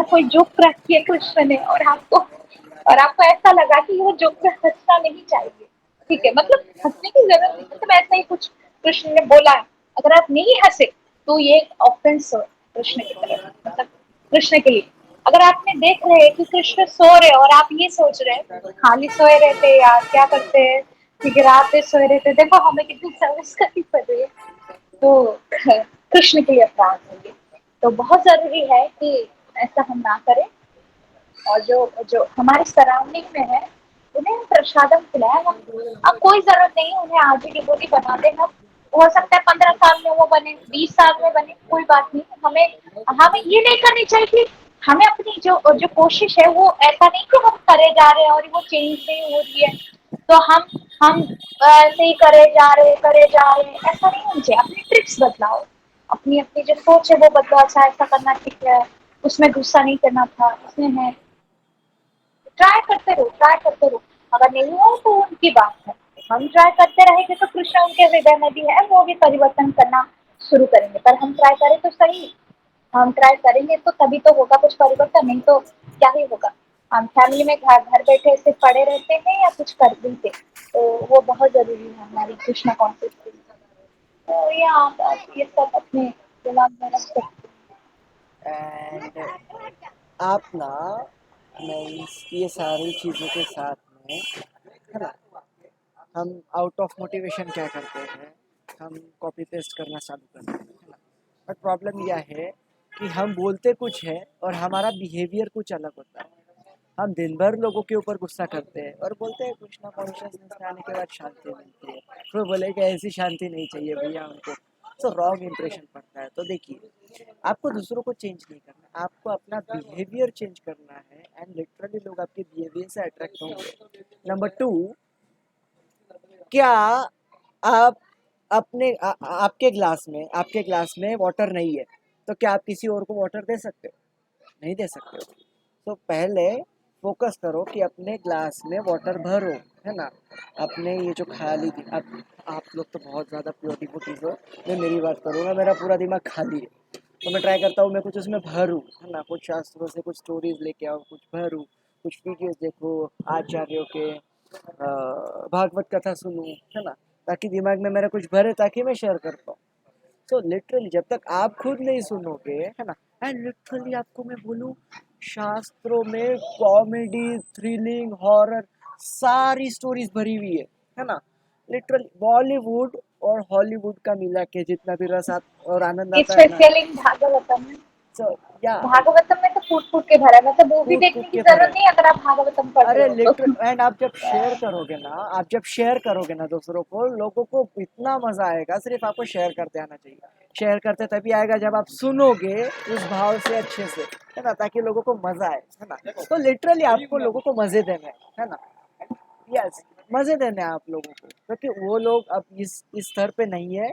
कोई जोक रखी है कृष्ण ने, और आपको ऐसा लगा कि वो जोक पे हंसना नहीं चाहिए, ठीक है, मतलब हंसने की जरूरत नहीं, मतलब ऐसा ही कुछ कृष्ण ने बोला है, अगर आप नहीं हंसे तो ये एक ऑफेंस है कृष्ण की तरफ, मतलब कृष्ण के लिए। अगर आपने देख रहे हैं कि कृष्ण सो रहे और आप ये सोच रहे हैं खाली सोए रहते यार क्या करते हैं, ठीक है रात में सोए रहते, देखो हमें कितनी सर्विस करनी पड़ रही है, तो कृष्ण के लिए अपराध होंगे। तो बहुत जरूरी है कि ऐसा हम ना करें, और जो जो हमारे सराउंडिंग में है उन्हें हम प्रसादम खिलाएं। हम, अब कोई जरूरत नहीं उन्हें आज ही डिवोटी बना देना, हो सकता है 15 साल में वो बने, 20 साल में बने, कोई बात नहीं। हमें ये नहीं करनी चाहिए कि हमें अपनी जो जो कोशिश है वो ऐसा नहीं कि हम करे जा रहे हैं और वो चेंज नहीं हो रही है, तो हम ऐसे ही करे जा रहे हैं, ऐसा नहीं होना चाहिए। अपनी ट्रिक्स बदलाओ, अपनी अपनी जो सोच है वो बदलाओ, अच्छा ऐसा करना ठीक है, उसमें गुस्सा नहीं करना था, उसमें है, ट्राई करते रहो, ट्राई करते रहो। अगर नहीं हुआ तो उनकी बात है, हम ट्राई करते रहेंगे तो कृष्ण उनके हृदय में भी है, वो भी परिवर्तन करना शुरू करेंगे। पर हम ट्राई करें तो सही, हम ट्राई करेंगे तो तभी तो होगा कुछ परिवर्तन, नहीं तो क्या ही होगा। हम फैमिली में घर घर बैठे सिर्फ पड़े रहते हैं या कुछ कर भी थे, तो वो बहुत जरूरी है हमारी कृष्णा कॉन्शियस। तो ये आप ये सब अपने दिमाग में रख सकते एंड आप ना मीन्स ये सारी चीज़ों के साथ में, है ना, हम आउट ऑफ मोटिवेशन क्या करते हैं, हम कॉपी पेस्ट करना चालू करते हैं, है ना। बट प्रॉब्लम यह है कि हम बोलते कुछ है और हमारा बिहेवियर कुछ अलग होता है। हम दिन भर लोगों के ऊपर गुस्सा करते हैं और बोलते हैं कृष्णा कॉन्शियसनेस में आने के बाद शांति मिलती है, फिर बोले कि ऐसी शांति नहीं चाहिए भैया हमको, तो रॉन्ग इम्प्रेशन पड़ता है। तो देखिए, आपको दूसरों को चेंज नहीं करना, आपको अपना बिहेवियर चेंज करना है, एंड लिटरली लोग आपके बिहेवियर से अट्रैक्ट होंगे। नंबर 2, क्या आप आपके ग्लास में वाटर नहीं है, तो क्या आप किसी और को वाटर दे सकते हो? नहीं दे सकते हो। तो पहले फोकस करो कि अपने ग्लास में वाटर भरो, है ना। अपने ये जो खाली आप लोग तो बहुत ज़्यादा प्योर डिवोटीज हो, मैं मेरी बात करूँगा, मेरा पूरा दिमाग खाली है, तो मैं ट्राई करता हूँ मैं कुछ उसमें भरूँ, है ना। कुछ शास्त्रों से कुछ स्टोरीज लेके आओ, कुछ भरूँ, कुछ वीडियोस देखो, आचार्यों के भागवत कथा सुनूँ, है ना, ताकि दिमाग में मेरा कुछ भरे, ताकि मैं शेयर कर पाऊँ। तो लिटरली जब तक आप खुद नहीं सुनोगे, है ना, एंड लिटरली आपको मैं बोलूँ, शास्त्रों में कॉमेडी, थ्रिलिंग, हॉरर सारी स्टोरीज भरी हुई है ना। लिटरली बॉलीवुड और हॉलीवुड का मिला के जितना भी रस और आनंद आता है ना, स्पेशली भागवतम में। सो या भागवतम में तो फूट फूट के भरा है, मतलब मूवी कूद कूद देखने की के भरा जरूरत है। नहीं अगर आप भागवतम पढ़ रहे अरे हो तो। लिटरल, एंड आप जब शेयर करोगे ना दूसरों को, लोगों को इतना मजा आएगा। सिर्फ आपको शेयर करते आना चाहिए। शेयर करते तभी आएगा जब आप सुनोगे उस भाव से, अच्छे से, है ना, ताकि लोगों को मजा आए, है ना। तो लिटरली आपको लोगों को मजे देने हैं, है ना। यस, मजे देने हैं आप लोगों को, क्योंकि वो लोग अब इस स्तर पे नहीं है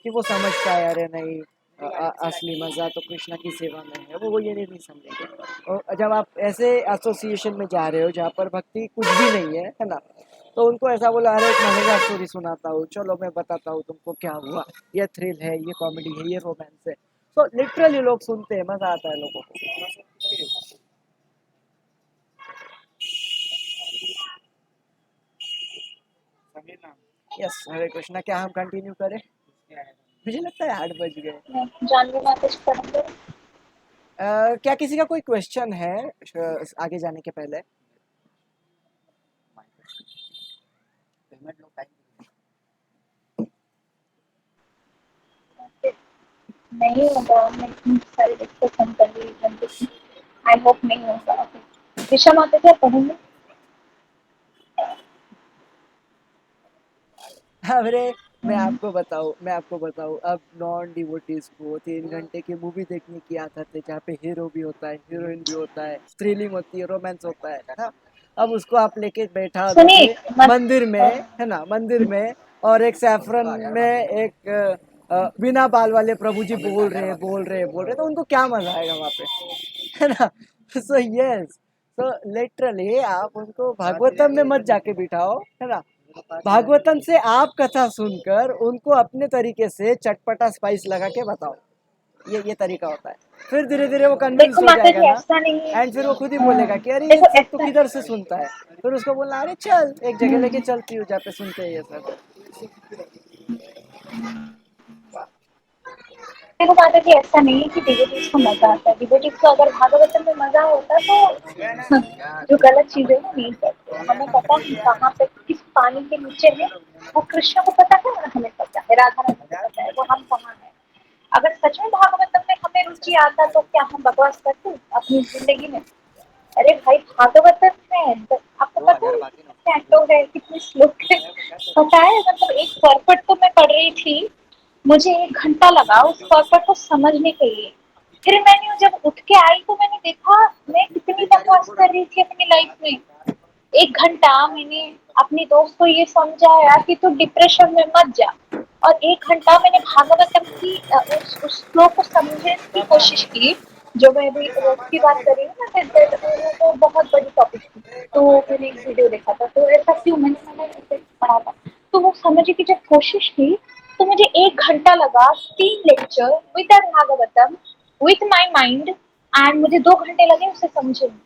कि वो समझ पाए, अरे नहीं, असली मजा तो कृष्णा की सेवा में है, वो ये नहीं समझेंगे। और जब आप ऐसे एसोसिएशन में जा रहे हो जहाँ पर भक्ति कुछ भी नहीं है ना, तो उनको ऐसा बोला, अरे एक मजेदार स्टोरी सुनाता हूँ, चलो मैं बताता हूँ तुमको क्या हुआ, ये थ्रिल है, ये कॉमेडी है, ये रोमांस है। तो लिटरली लोग सुनते हैं, मजा आता है लोगों को। यस, हरे कृष्णा, क्या हम कंटिन्यू करें? मुझे लगता है 8 बज गए। जानवी माता जी पढ़ेंगे। क्या किसी का कोई क्वेश्चन है आगे जाने के पहले? नहीं होगा, मैं इतनी सारी डिस्कशन कर रही। आई होप नहीं होगा। दिशा माता जी आप पढ़ेंगे? अरे मैं आपको बताऊं, अब नॉन डिवोटीज को 3 घंटे की मूवी देखने की आदत है, जहाँ पे हीरो भी होता है, हीरोइन भी होता है, थ्रिलिंग होती है, रोमांस होता है ना। अब उसको आप लेके बैठा सुनिए दोगे मंदिर में, है ना, मंदिर में, और एक सैफरन में एक बिना बाल वाले प्रभु जी बोल रहे, तो उनको क्या मजा आएगा वहाँ पे, है ना। सो यस, तो लिटरली आप उनको भागवतम में मत जाके बिठाओ, है ना। भागवतम से आप कथा सुनकर उनको अपने तरीके से चटपटा स्पाइस लगा के बताओ। ये तरीका होता है। फिर धीरे धीरे वो कन्विंस देखो हो माता जाएगा जी, ना, ऐसा नहीं है। एंड फिर वो खुद ही बोलेगा कि अरे ये देखो सब तो ऐसा किधर से सुनता है। फिर उसको बोलना, अरे चल एक जगह लेके चलती हूँ जहाँ पे सुनते हैं ये सब। देखो माता जी, ऐसा नहीं है कि डिवोटीज को मजा आता है। डिवोटीज को अगर भागवतम में मजा होता तो जो गलत चीजें वो नहीं करते। हमें पता है कहाँ पे किस पानी के नीचे है, वो कृष्ण को पता है और हमें पता है, राधा रानी को पता है वो हम कहाँ है। अगर सच में भागवतम में हमें रुचि आता तो क्या हम बकवास करते अपनी जिंदगी में? अरे भाई, भागवतम में तो आपको पता है कितने कैंटो है, कितने श्लोक है, पता है? मतलब एक परपट तो मैं पढ़ रही थी, मुझे 1 घंटा लगा उस परपट को समझने के लिए। फिर मैंने जब उठ के आई तो मैंने देखा मैं कितनी बकवास कर रही थी अपनी लाइफ में। 1 घंटा मैंने अपनी दोस्त को ये समझाया कि तू डिप्रेशन में मत जा, और 1 घंटा मैंने भागवतम की उस श्लोक को समझने की कोशिश की। जो मैं अभी रोज की बात कर रही हूँ ना, फिर वो बहुत बड़ी टॉपिक थी। तो मैंने एक वीडियो देखा था, तो ऐसा क्यों मैंने ऐसे पढ़ा था। तो वो समझने की जब कोशिश की तो मुझे 1 घंटा लगा, 3 lecture with Bhagavatam with my mind, and मुझे 2 घंटे लगे उसे समझने में।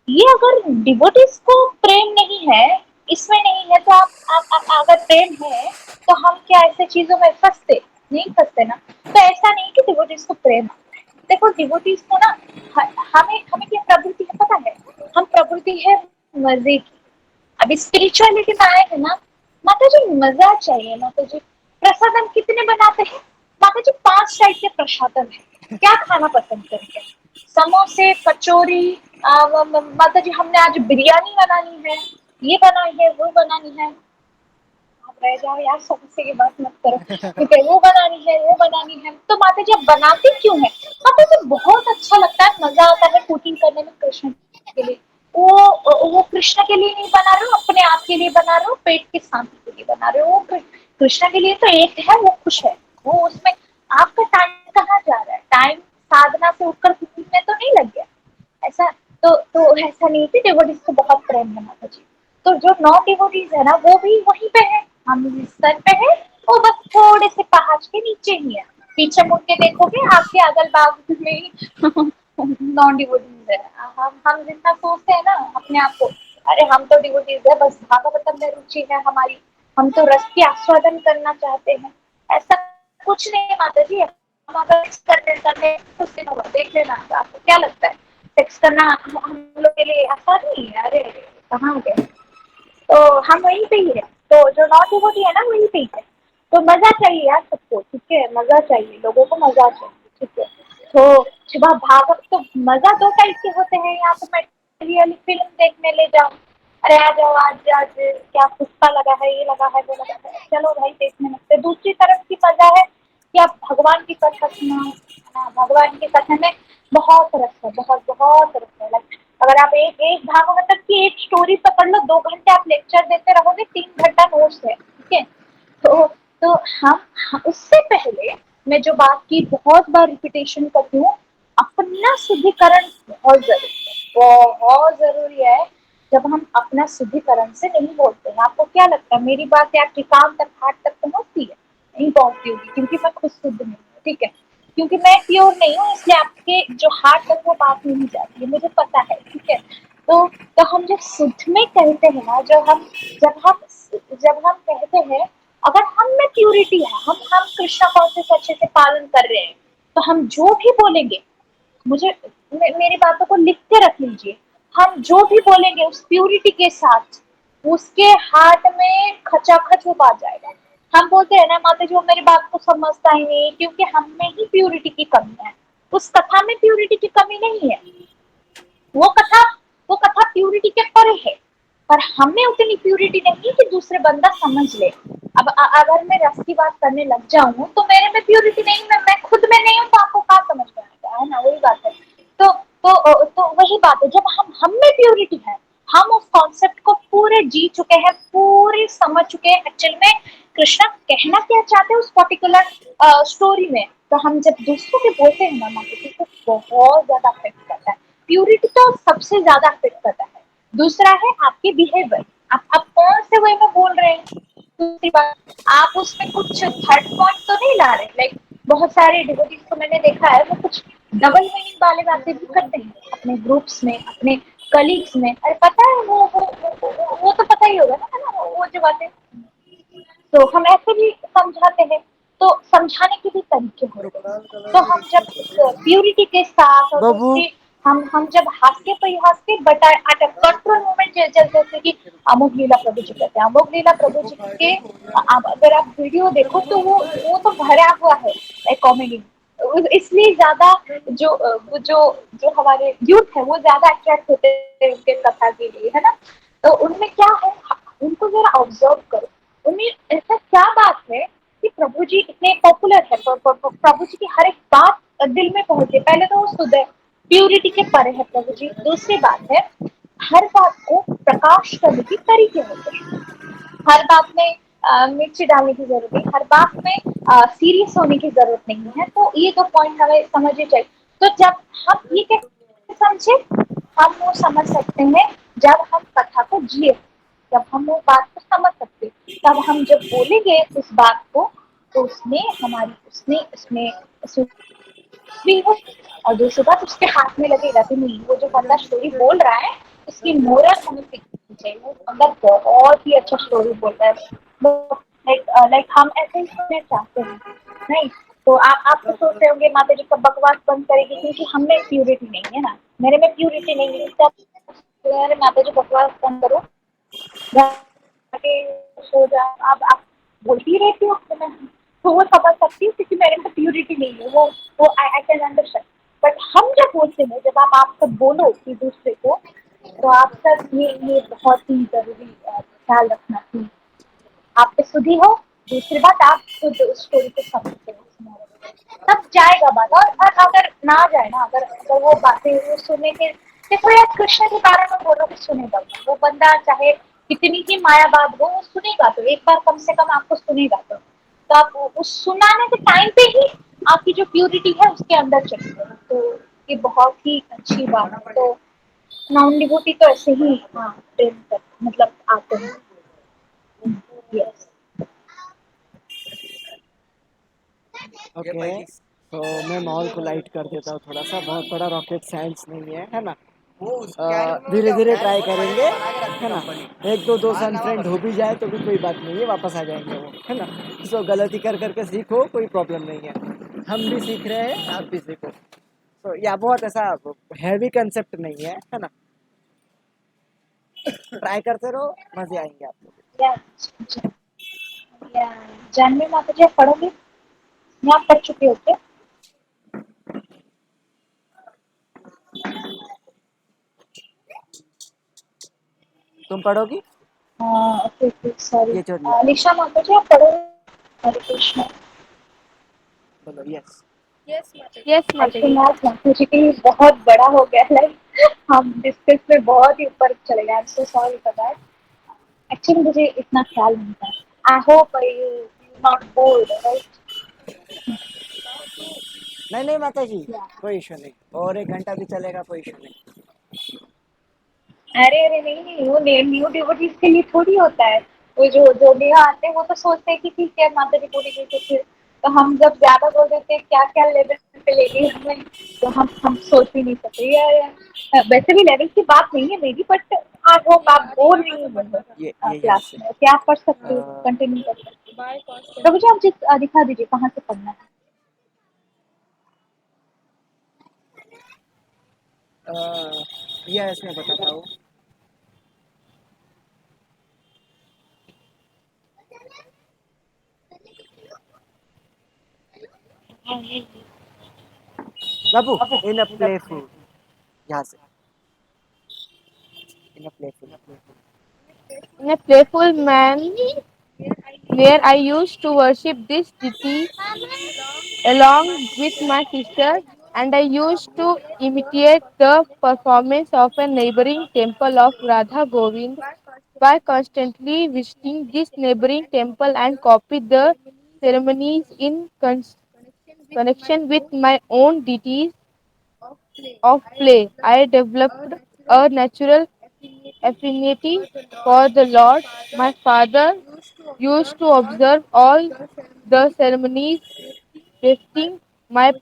ये अगर डिवोटीज को प्रेम नहीं है, इसमें नहीं है, तो अगर प्रेम है तो हम क्या ऐसे चीजों में फंसते? नहीं फंसते ना। तो ऐसा नहीं कि डिवोटीज को प्रेम। देखो डिवोटीज को ना, हमें हमें क्या प्रवृत्ति है पता है? हम प्रवृत्ति है मजे की। अभी स्पिरिचुअलिटी में आए हैं ना, माता जी मजा चाहिए। माता जी प्रसादम कितने बनाते हैं? माता जी 5 टाइप के प्रसादम है। क्या खाना पसंद करेंगे? समोसे, कचौरी, माता जी हमने आज बिरयानी बनानी है, ये बनानी है, वो बनानी है। आप रह जाओ यार, समोसे की बात मत करो। ठीक है, वो बनानी है, वो बनानी है। तो माता जी आप बनाती क्यों है? माता जी बहुत अच्छा लगता है, मजा आता है कुकिंग करने में कृष्ण के लिए। वो कृष्ण के लिए नहीं बना रहे हो, अपने आप के लिए बना रहे हो, पेट की शांति के लिए बना रहे हो। वो कृष्णा के लिए तो एक है, वो खुश है, वो उसमें आपका टाइम कहाँ जा रहा है, टाइम साधना से उठकर कुकिंग में तो नहीं लग गया ऐसा। तो ऐसा नहीं थी, डिवोटीज को बहुत प्रेम है माता जी। तो जो नॉन डिवोटीज है ना वो भी वहीं पे है, हम जिस स्तर पे है वो बस थोड़े से पहाड़ के नीचे ही है। पीछे मुड़ के देखोगे आपके अगल बगल में ही नॉन डिवोटीज है। हम जितना सोचते हैं ना अपने आप को, अरे हम तो डिवोटीज है, बस भागवतम में रुचि है हमारी, हम तो रस की आस्वादन करना चाहते हैं, ऐसा कुछ नहीं है माता जी। हम अगर करने करने कुछ दिन होगा देख लेना, आपको क्या लगता है टेक्स्ट करना हम लोग के लिए आसान नहीं है? अरे कहाँ गए, तो हम वहीं पे ही है। तो जो नॉट डिवोटी है ना वहीं पे ही है। तो मजा चाहिए यार सबको, ठीक है, मजा चाहिए, लोगों को मजा चाहिए, ठीक है। तो सुबह भागवत तो मजा दो टाइप के होते हैं, या तो मैं रियली फिल्म देखने ले जाऊँ, अरे आ जाओ आज आज क्या पुष्पा लगा है, ये लगा है, वो लगा है, चलो भाई देखने लगते। दूसरी तरफ की मजा है कि आप भगवान की कथा सुनो, भगवान की कथा में बहुत रस है, बहुत बहुत रस है। अगर आप एक एक भागवत की एक स्टोरी पकड़ लो, 2 घंटे आप लेक्चर देते रहोगे, 3 घंटा नोट्स है, ठीक है। तो तो हम उससे पहले मैं जो बात की बहुत बार रिपीटेशन करती हूँ, अपना शुद्धिकरण बहुत जरूरी है, बहुत जरूरी है। जब हम अपना शुद्धिकरण से नहीं बोलते हैं, आपको क्या लगता है मेरी बात आपके कान तक हाथ तक पहुंचती है? नहीं पहुंचती होगी, क्योंकि मैं खुद शुद्ध नहीं हूँ, ठीक है, क्योंकि मैं प्योर नहीं हूँ, इसलिए आपके जो हाथ तक वो बात नहीं जाती है, मुझे पता है, ठीक है। तो हम जब शुद्ध में कहते हैं ना, जब हम कहते हैं, अगर हम में प्यूरिटी है, हम कृष्णा कॉन्सेप्ट अच्छे से पालन कर रहे हैं, तो हम जो भी बोलेंगे, मुझे मेरी बातों को लिख के रख लीजिए, हम जो भी बोलेंगे उस प्यूरिटी के साथ, उसके हार्ट में खचाखच वो आ जाएगा। हम बोलते हैं ना माता जी वो मेरी बात को समझता ही नहीं, क्योंकि हम में ही प्यूरिटी की कमी है, उस कथा में प्यूरिटी की कमी नहीं है। वो कथा वो कथा प्यूरिटी के परे है, पर हमें उतनी प्यूरिटी नहीं कि दूसरे बंदा समझ ले। अब अगर मैं रस की बात करने लग जाऊं तो मेरे में प्यूरिटी नहीं, मैं खुद में नहीं हूं, तो आपको कहाँ समझ में आएगा, है ना, वही बात है। तो वही बात है, जब हम में प्यूरिटी है, हम उस कॉन्सेप्ट को पूरे जी चुके हैं, पूरे समझ चुके हैं एक्चुअल में कृष्णा कहना क्या चाहते हैं उस पर्टिकुलर स्टोरी में। तो हम जब दूसरों के बोलते हैं ना माता तो बहुत ज्यादा अफेक्ट करता है। प्यूरिटी तो सबसे ज्यादा अफेक्ट करता है। दूसरा है आपके बिहेवियर, आप कौन से वे में बोल रहे हैं। दूसरी बात, आप उसमें कुछ थर्ड पॉइंट तो नहीं ला रहे, लाइक बहुत सारे डिवोटीज को मैंने देखा है वो कुछ डबल मीनिंग वाले बातें भी करते हैं अपने ग्रुप्स में, अपने कलीग्स में। अरे पता है वो तो पता ही होगा ना, है ना, वो जो बातें, तो हम ऐसे भी समझाते हैं। तो समझाने के भी तरीके होते हैं। तो हम जब प्यूरिटी के साथ और बाबू दूसरी हम जब हास्य परिहास के but at a control moment, जैसे कि अमोघ लीला प्रभु जी कहते हैं, अमोघ लीला प्रभु जी के अगर आप वीडियो देखो तो वो तो भरा हुआ है कॉमेडी, इसलिए ज्यादा जो हमारे यूथ है वो ज्यादा अट्रैक्ट होते हैं उनके कथा के लिए, है ना। तो उनमें क्या है, उनको जरा ऑब्जर्व करो, उन्हें ऐसा क्या बात है कि प्रभु जी इतने पॉपुलर है, प्रभु जी की हर एक बात दिल में पहुंचे। पहले तो वो शुद्ध है, प्यूरिटी के परे है प्रभु जी। दूसरी बात है, हर बात को प्रकाश करने के तरीके होते हैं। हर बात में मिर्ची डालने की जरूरत नहीं, हर बात में सीरियस होने की जरूरत नहीं है। तो ये दो पॉइंट हमें समझने चाहिए। तो जब हम ये कैसे समझे, हम वो समझ सकते हैं जब हम कथा को जिए, जब हम वो बात को समझ सकते, तब हम जब बोलेंगे उस बात को, तो उसमें हमारी उसमें भी हो। और दूसरी बात, उसके हाथ में लगेगा कि नहीं, वो जो बंदा स्टोरी बोल रहा है उसकी मोरल हमें सीखनी चाहिए, वो बंदा बहुत ही अच्छा स्टोरी बोलता है। लाइक हम ऐसे ही सुनना चाहते हैं, नहीं। तो आप तो सोच रहे होंगे माता जी कब बकवास बंद करेगी, क्योंकि हम में प्यूरिटी नहीं है ना, मेरे में प्यूरिटी नहीं है, इसलिए माता जी बकवास बंद करो, जाके सो जाओ। अब आप बोलती रहती हो तो मैं तो वो समझ सकती हूँ, क्योंकि मेरे में प्यूरिटी नहीं है, वो आई कैन अंडरस्टैंड। बट हम जब बोलते हैं, जब आप सब बोलो कि दूसरे को, तो आप सब ये बहुत ही जरूरी ख्याल रखना कि आप पे सुधी हो। दूसरी बात, आप खुद उस स्टोरी को समझते हो, तब जाएगा बात। और अगर ना जाए ना, अगर वो बातें वो सुनने के, देखो यार कृष्ण के बारे में बोलो कि सुनेगा वो बंदा, चाहे कितनी ही मायावाद हो वो सुनेगा, तो एक बार कम से कम आपको सुनेगा, तो आप उस सुनाने के टाइम पे ही आपकी जो प्यूरिटी है उसके अंदर चली जाए, तो ये बहुत ही अच्छी बात है। तो नॉन डिवोटी तो ऐसे ही, हाँ, प्रेम कर मतलब आते हैं। यस। ओके, तो मैं माहौल को लाइट कर देता हूँ थोड़ा सा, बहुत बड़ा रॉकेट साइंस नहीं है, है ना। धीरे धीरे ट्राई करेंगे, है ना। एक दो दोस्त अनफ्रेंड हो भी जाए तो भी कोई बात नहीं है, वापस आ जाएंगे वो, है ना। सो गलती कर करके सीखो, कोई प्रॉब्लम नहीं है। हम भी सीख रहे हैं, आप भी सीखो। तो या बहुत ऐसा हैवी कंसेप्ट नहीं है ना। ट्राई करते रहो, मजे आएंगे आपको। या, या जानवी माता जी आप पढ़ोगे या आप पढ़ चुके होते? तुम पढ़ोगी? Okay okay, sorry. ये छोड़िए, निशा माता जी आप पढ़ो। हरे कृष्णा। बोलो यस। यस माता जी। Yes, actually Mataji. मैथ माता जी बहुत बड़ा हो गया है, हम डिस्कस में बहुत ही ऊपर चले गए। I am so sorry for that. Actually मुझे इतना ख्याल नहीं था। I hope you not board, right? नहीं नहीं माता जी, कोई इशू नहीं, और 1 घंटा भी चलेगा, कोई इशू नहीं। अरे अरे नहीं नहीं, वो न्यू डिवोटीज के लिए थोड़ी होता है। वो जो जो नया आते हैं वो तो सोचते हैं कि ठीक है माता जी पूरी गई, तो फिर तो हम जब ज्यादा बोल देते हैं क्या क्या लेवल पे ले गई हमें, तो हम सोच भी नहीं सकते यार। वैसे भी लेवल की बात नहीं है मेरी, बट आई होप आप बोल रही हो ये यहाँ क्लास से में, क्या आप पढ़ सकते हो, अ, कंटिन्यू कर सकते हो। By cost. प्रभु जी आप जिस दिखा दीजिए कहाँ से पढ़ना है। यस मैं बताता हूँ। बाबू, इन अ प्लेफुल, यहाँ से, in a playful. In a playful man where I used to worship this deity along with my sister, and I used to imitate the performance of a neighboring temple of Radha Govind by constantly visiting this neighboring temple and copy the ceremonies in connection with my own deities of play. I developed a natural affinity for the Lord. My father used to observe all the ceremonies reflecting my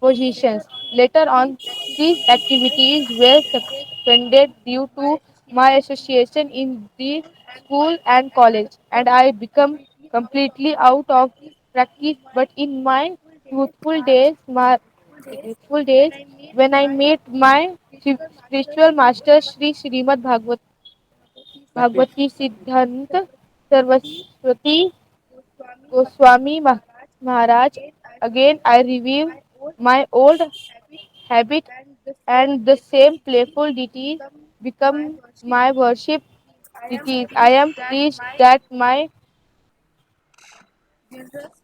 positions. Later on, these activities were suspended due to my association in the school and college, and I became completely out of practice. But in my youthful days, when I met my spiritual master Sri Srimad भक्ति। Bhagwati Siddhant Saraswati Goswami Maharaj. Again, I revived my old habit, and the same playful deities become my worship deities. I am pleased that my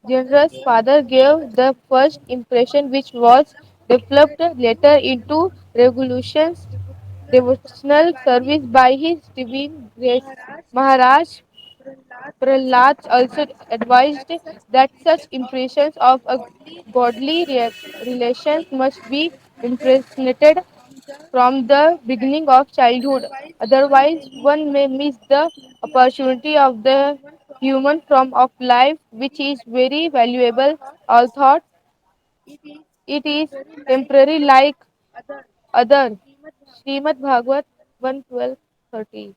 generous father gave the first impression, which was developed later into regulations, devotional service by His Divine Grace. Maharaj Prahlad also advised that such impressions of a godly relations must be impregnated from the beginning of childhood. Otherwise, one may miss the opportunity of the human form of life, which is very valuable, although it is temporary like other. Srimad Bhagavat 1:12-13.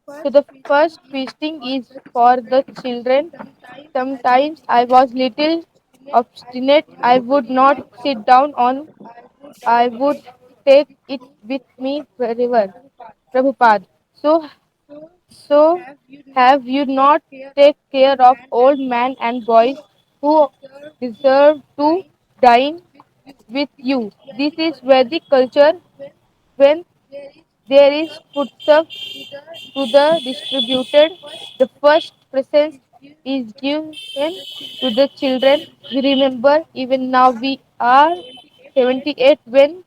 So the first feasting is for the children. Sometimes I was little obstinate. I would not sit down on. I would take it with me wherever. Prabhupada. So have you not take care of old men and boys who deserve to dine with you? This is Vedic culture. When there is foodstuff to the distributed, the first present is given to the children. We remember even now we are 78 when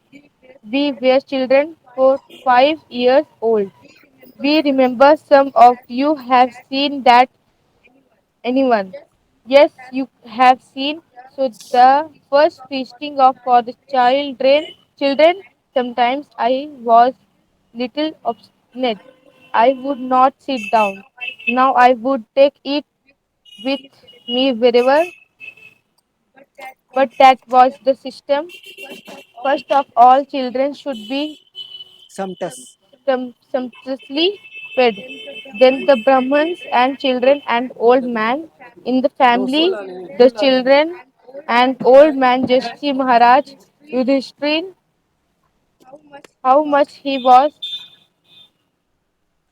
we were children for 5 years old. We remember some of you have seen that anyone. Yes, you have seen. So the first feasting of for the children. Sometimes I was little obstinate. I would not sit down. Now I would take it with me wherever. But that was the system. First of all, children should be Samtas. sumptuously fed. Then the Brahmins and children and old man in the family, the children and old man Jashi Maharaj Yudhishthir, how much he was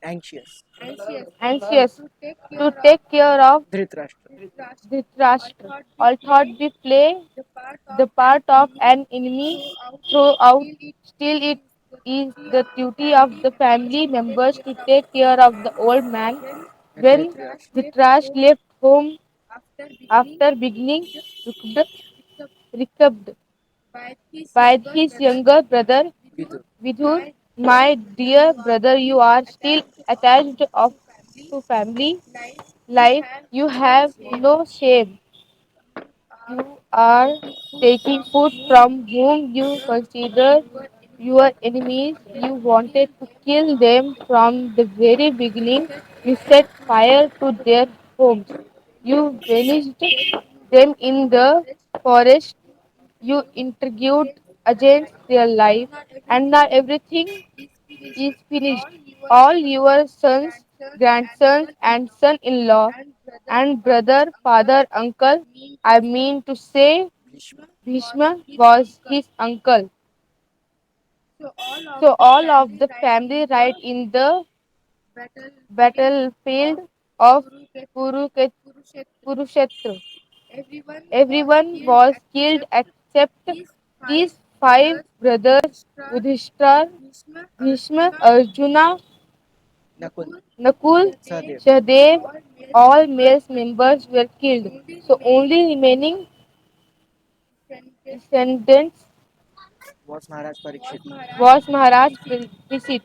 Anxious. anxious to take care of Dhritarashtra. Dhritarashtra. All thought we play the part of an enemy throughout. Still, it is the duty of the family members to take care of the old man. When Dhritarashtra. Dhritarashtra left home after beginning recovered by his younger brother Vidur. Vidhu, my dear brother, you are still attached to family life. You have no shame. You are taking food from whom you consider your enemies. You wanted to kill them from the very beginning. You set fire to their homes. You banished them in the forest. You intrigued against their life. And now everything is finished. All your sons, grandsons, and son in law, and brother, father, uncle, I mean to say, Bhishma. Bhishma was his uncle. So all of the family died in the battlefield of Kurukshetra. Everyone was killed except these five brothers Yudhishthira, Bhishma, Arjuna, Nakul. Nakul, Sahadev. Sahadev. All male members were killed. So only remaining descendants Was Maharaj Parikshit. was Maharaj Parikshit.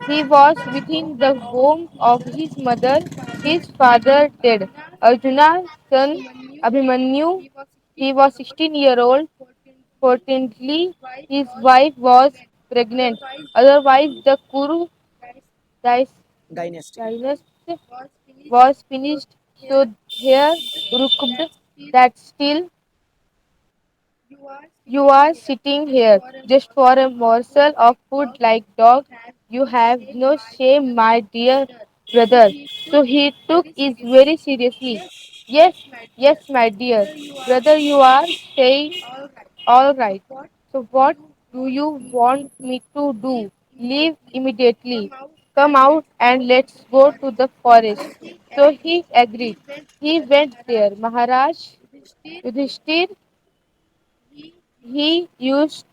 He was within the home of his mother, his father dead. Arjuna's son Abhimanyu, he was 16-year-old. Fortunately, his wife was pregnant. Otherwise, the Kuru Dynasty. dynasty was finished. So here, Rukubd, that still you are sitting here just for a morsel of food like dog. You have no shame, my dear brother. So he took it very seriously. Yes, yes, my dear brother, you are saying all right. So what do you want me to do? Leave immediately. Come out and let's go to the forest. So he agreed. He went there. Maharaj Yudhishthir, he used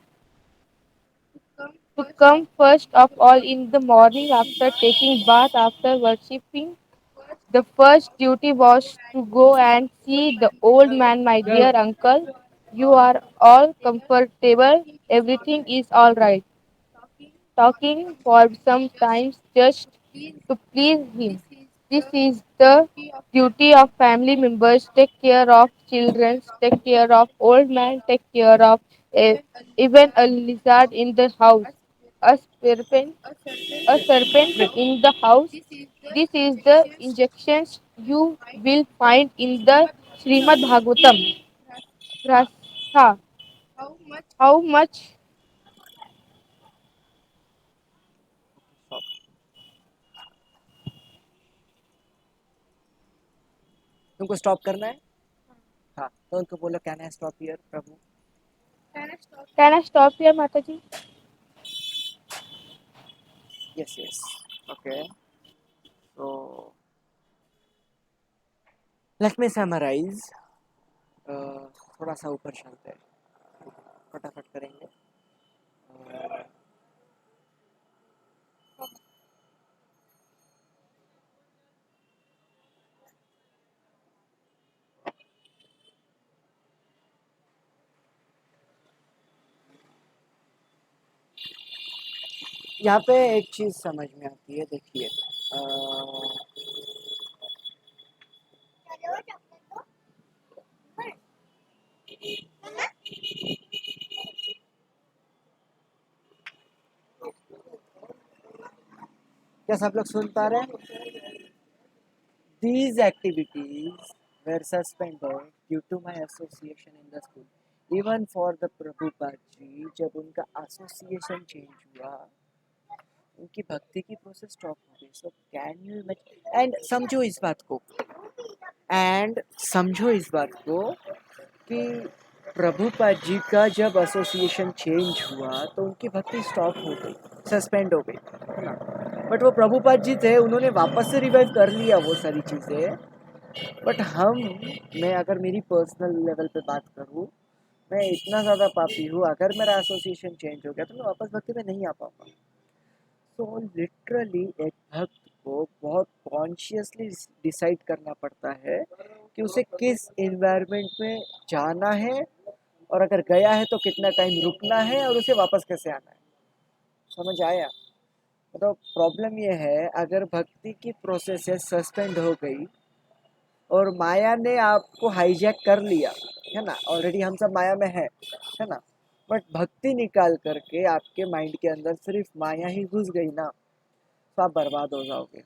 to come first of all in the morning after taking bath after worshipping. The first duty was to go and see the old man, my dear uncle. You are all comfortable. Everything is all right. Talking for some time just to please him. This is the duty of family members. Take care of children, take care of old man, take care of even a lizard in the house, a serpent in the house. This is the injections you will find in the Srimad Bhagavatam. Rastha. How much Stop. तुमको stop करना है हाँ तो उनको बोलो can I stop here Prabhu can I stop here, Mataji? yes okay so let me summarize थोड़ा सा ऊपर चलते हैं फटाफट करेंगे यहाँ पे एक चीज़ समझ में आती है, देखिए क्या सब लोग सुन पा रहे हैं? These activities were suspended due to my association in the school. Even for the Prabhupada जी, जब उनका एसोसिएशन चेंज हुआ, उनकी भक्ति की प्रोसेस स्टॉप हो गई. So can you imagine? And समझो इस बात को, कि प्रभुपाद जी का जब एसोसिएशन चेंज हुआ तो उनकी भक्ति स्टॉप हो गई, सस्पेंड हो गई, है ना. बट वो प्रभुपाद जी थे, उन्होंने वापस से रिवाइव कर लिया वो सारी चीज़ें. बट मैं अगर मेरी पर्सनल लेवल पे बात करूँ, मैं इतना ज़्यादा पापी हूँ, अगर मेरा एसोसिएशन चेंज हो गया तो मैं वापस भक्ति में नहीं आ पाऊँगा. तो लिटरली एक भक्त को बहुत कॉन्शियसली डिसाइड करना पड़ता है कि उसे किस एनवायरनमेंट में जाना है, और अगर गया है तो कितना टाइम रुकना है, और उसे वापस कैसे आना है. समझ आया? तो प्रॉब्लम ये है, अगर भक्ति की प्रोसेस सस्पेंड हो गई और माया ने आपको हाईजैक कर लिया, है ना, ऑलरेडी हम सब माया में है ना, बट भक्ति निकाल करके आपके माइंड के अंदर सिर्फ माया ही घुस गई ना, तो आप बर्बाद हो जाओगे.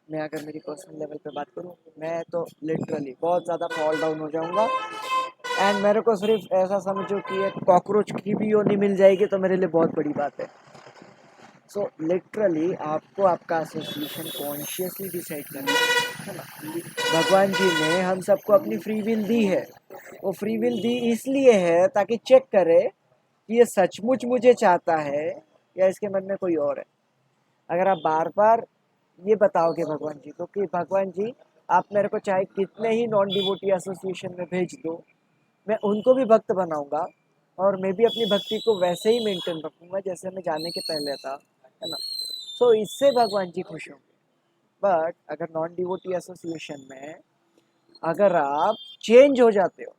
मैं अगर मेरी पर्सनल लेवल पे बात करूँ, मैं तो लिटरली बहुत ज़्यादा फॉल डाउन हो जाऊँगा. एंड मेरे को सिर्फ ऐसा समझो कि एक कॉकरोच की भी योनी मिल जाएगी तो मेरे लिए बहुत बड़ी बात है. सो लिटरली आपको आपका एसोसिएशन कॉन्शियसली डिसाइड करना है ना. भगवान जी ने हम सबको अपनी फ्री विल दी है. वो फ्री विल दी इसलिए है ताकि चेक करे कि ये सचमुच मुझे चाहता है या इसके मन में कोई और है. अगर आप बार बार ये बताओगे भगवान जी को कि भगवान जी आप मेरे को चाहे कितने ही नॉन डिवोटी एसोसिएशन में भेज दो, मैं उनको भी भक्त बनाऊंगा और मैं भी अपनी भक्ति को वैसे ही मेंटेन रखूंगा जैसे मैं जाने के पहले था, है ना. सो इससे भगवान जी खुश होंगे. बट अगर नॉन डिवोटी एसोसिएशन में अगर आप चेंज हो जाते हो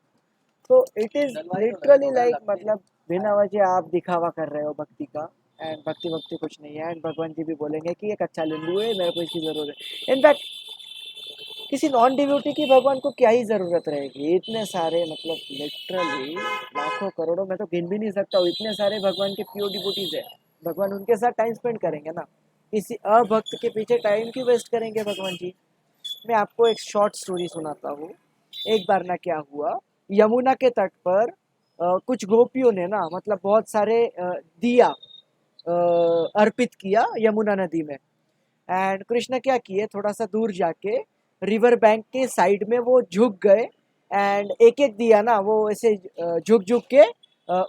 तो इट इज़ लिटरली लाइक, मतलब बिना वजह आप दिखावा कर रहे हो भक्ति का. एंड भक्ति कुछ नहीं है. एंड भगवान जी भी बोलेंगे कि एक अच्छा लिंबू है, मेरे को इसकी ज़रूरत है. इनफैक्ट किसी नॉन डिवोटी की भगवान को क्या ही ज़रूरत रहेगी. इतने सारे, मतलब लिटरली लाखों करोड़ों, मैं तो गिन भी नहीं सकता हूँ, इतने सारे भगवान के प्योर डिवोटीज है. भगवान उनके साथ टाइम स्पेंड करेंगे ना. किसी अभक्त के पीछे टाइम क्यों वेस्ट करेंगे भगवान जी. मैं आपको एक शॉर्ट स्टोरी सुनाता हूँ. एक बार ना क्या हुआ, यमुना के तट पर कुछ गोपियों ने ना, मतलब बहुत सारे दिया अर्पित किया यमुना नदी में. एंड कृष्ण क्या किए, थोड़ा सा दूर जाके रिवर बैंक के साइड में वो झुक गए. एंड एक एक दिया ना वो ऐसे झुक झुक के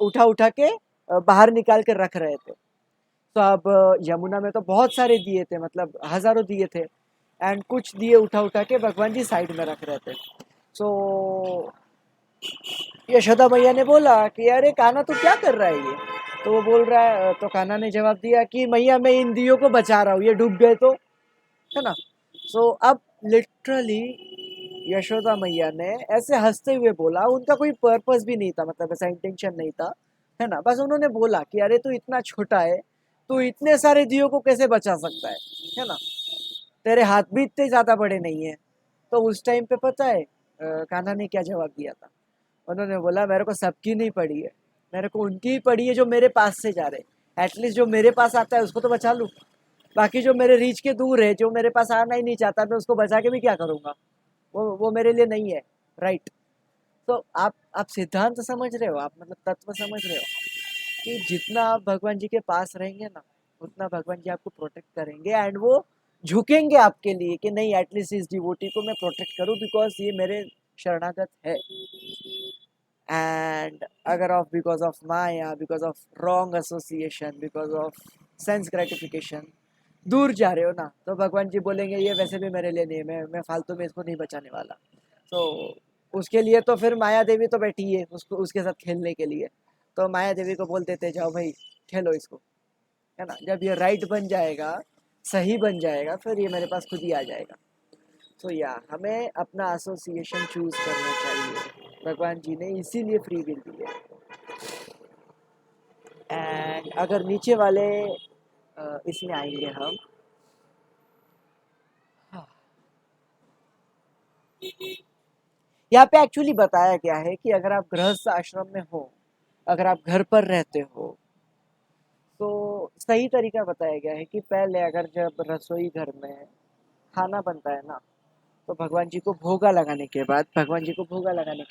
उठा उठा के बाहर निकाल कर रख रहे थे. तो अब यमुना में तो बहुत सारे दिए थे, मतलब हजारों दिए थे. एंड कुछ दिए उठा उठा के भगवान जी साइड में रख रहे थे. सो यशोदा मैया ने बोला कि अरे कान्हा तू क्या कर रहा है ये. तो वो बोल रहा है, तो कान्हा ने जवाब दिया कि मैया मैं इन दियों को बचा रहा हूँ, ये डूब गए तो, है ना. सो अब लिटरली यशोदा मैया ने ऐसे हंसते हुए बोला, उनका कोई पर्पस भी नहीं था, मतलब ऐसा इंटेंशन नहीं था, है ना. बस उन्होंने बोला कि अरे तू इतना छोटा है, तू इतने सारे दियों को कैसे बचा सकता है ना. तेरे हाथ भी इतने ज़्यादा बड़े नहीं है. तो उस टाइम पे पता है कान्हा ने क्या जवाब दिया था. उन्होंने बोला मेरे को सबकी नहीं पड़ी है, मेरे को उनकी ही पड़ी है जो मेरे पास से जा रहे. एटलीस्ट जो मेरे पास आता है उसको तो बचा लूँ. बाकी जो मेरे रीच के दूर है, जो मेरे पास आना ही नहीं चाहता, मैं उसको बचा के भी क्या करूँगा. वो मेरे लिए नहीं है. राइट. तो आप सिद्धांत समझ रहे हो, आप मतलब तत्व समझ रहे हो कि जितना आप भगवान जी के पास रहेंगे ना, उतना भगवान जी आपको प्रोटेक्ट करेंगे. एंड वो झुकेंगे आपके लिए कि नहीं, एटलीस्ट इस डिवोटी को मैं प्रोटेक्ट करूँ बिकॉज ये मेरे शरणागत है. एंड अगर of because of Maya, because of wrong association, because of sense gratification दूर जा रहे हो ना, तो भगवान जी बोलेंगे ये वैसे भी मेरे लिए नहीं है, मैं फालतू में इसको नहीं बचाने वाला. तो उसके लिए तो फिर माया देवी तो बैठी है उसको, उसके साथ खेलने के लिए. तो माया देवी को बोल देते जाओ भाई खेलो इसको, है ना. जब ये राइट बन जाएगा, सही बन जाएगा, फिर ये मेरे पास खुद ही आ जाएगा. तो या हमें अपना एसोसिएशन चूज करना चाहिए. भगवान जी ने इसीलिए फ्री विल दी है. एंड अगर नीचे वाले इसमें आएंगे हम। हाँ, यहाँ पे एक्चुअली बताया गया है कि अगर आप गृहस्थ आश्रम में हो, अगर आप घर पर रहते हो, तो सही तरीका बताया गया है कि पहले अगर जब रसोई घर में खाना बनता है ना, तो भगवान जी को भोगा लगाने के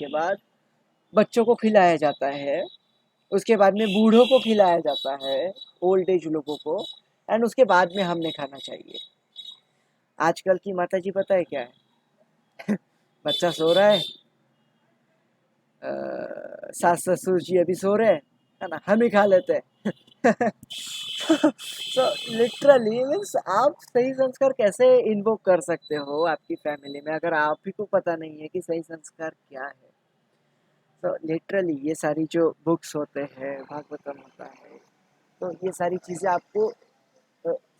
बाद बच्चों को खिलाया जाता है, उसके बाद में बूढ़ों को खिलाया जाता है, ओल्ड एज लोगों को, एंड उसके बाद में हमने खाना चाहिए। आजकल की माता जी पता है क्या है, बच्चा सो रहा है, सास ससुर जी अभी सो रहे हैं, है ना, हम ही खा लेते हैं। सो लिटरली मीन्स आप सही संस्कार कैसे इन्वोक कर सकते हो आपकी फैमिली में अगर आप ही को पता नहीं है कि सही संस्कार क्या है। तो लिटरली ये सारी जो बुक्स होते हैं, भागवतम होता है, तो ये सारी चीज़ें आपको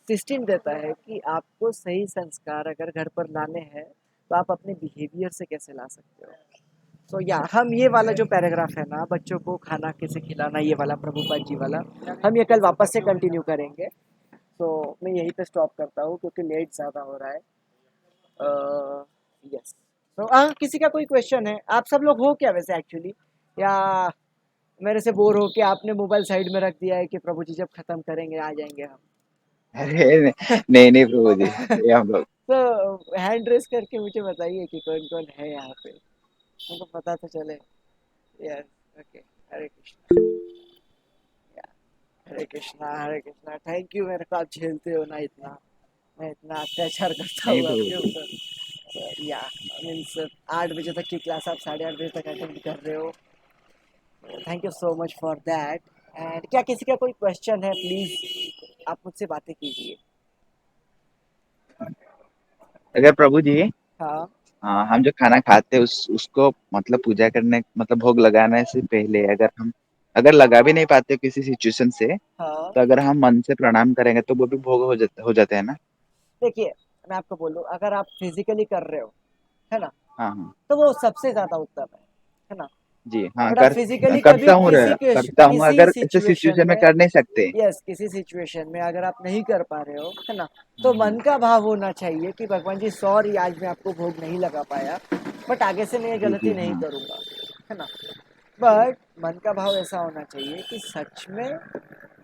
सिस्टम देता है कि आपको सही संस्कार अगर घर पर लाने हैं तो आप अपने बिहेवियर से कैसे ला सकते हो। तो या हम ये वाला जो पैराग्राफ है ना, बच्चों को खाना कैसे खिलाना, ये वाला प्रभुपाद जी वाला, हम ये कल वापस से कंटिन्यू करेंगे। तो मैं यहीं पे स्टॉप करता हूँ क्योंकि लेट ज़्यादा हो रहा है। यस, तो किसी का कोई क्वेश्चन है? आप सब लोग हो क्या वैसे एक्चुअली, या मेरे से बोर हो के आपने मोबाइल साइड में रख दिया है कि प्रभु जी जब खत्म करेंगे आ जाएंगे हम? अरे नहीं नहीं प्रभु जी, ये हम लोग। तो हैंड रेस करके मुझे बताइए कि कौन कौन है यहाँ पे, हमको पता तो चले। Yes, okay, Hare Krishna, Hare Krishna, Hare Krishna. Thank you, मेरे को आप झेलते हो ना इतना, मैं इतना अत्याचार करता नहीं हूँ प्रभु आपके जी। ऊपर। या मीन्स 8 बजे तक की क्लास आप 8:30 बजे तक अटेंड कर रहे हो, thank you so much for that. And क्या किसी का कोई क्वेश्चन है? प्लीज आप मुझसे बातें कीजिए। अगर प्रभु जी, हाँ हम जो खाना खाते हैं उसको मतलब पूजा करने मतलब भोग लगाने से पहले अगर लगा भी नहीं पाते किसी सिचुएशन से, हाँ, तो अगर हम मन से प्रणाम करेंगे तो वो भी भोग हो जाते हैं ना। देखिए मैं आपको बोलूँ, अगर आप फिजिकली कर रहे हो, है ना, हाँ हाँ तो वो सबसे ज्यादा उत्तम है ना। जी, हाँ बट आप फिजिकली कभी करता हूँ करता हूँ किसी अगर ऐसे सिचुएशन सिचुएशन में में, कर नहीं सकते। यस, किसी सिचुएशन में अगर आप नहीं कर पा रहे हो, है ना, तो मन का भाव होना चाहिए कि भगवान जी सॉरी, आज मैं आपको भोग नहीं लगा पाया, बट आगे से मैं ये जी जी गलती नहीं हाँ। करूँगा, है ना। बट मन का भाव ऐसा होना चाहिए कि सच में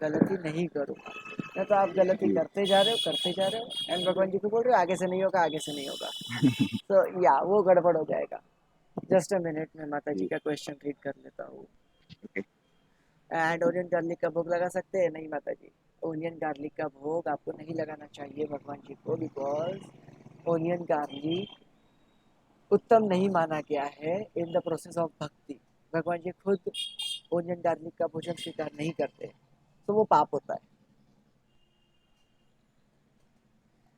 गलती नहीं करूँगा, या तो आप गलती जी करते जा रहे हो एंड भगवान जी को बोल रहे हो आगे से नहीं होगा, आगे से नहीं होगा, तो या वो गड़बड़ हो जाएगा। जस्ट अ मिनट, में माता जी जी। का क्वेश्चन रीड कर लेता हूँ। ओके। एंड ओनियन गार्लिक का भोग लगा सकते हैं? नहीं माता जी, ओनियन गार्लिक का भोग आपको नहीं लगाना चाहिए भगवान जी को, बिकॉज ओनियन गार्लिक उत्तम नहीं माना गया है इन द प्रोसेस ऑफ भक्ति। भगवान जी खुद ओनियन गार्लिक का भोजन स्वीकार नहीं करते, तो वो पाप होता है।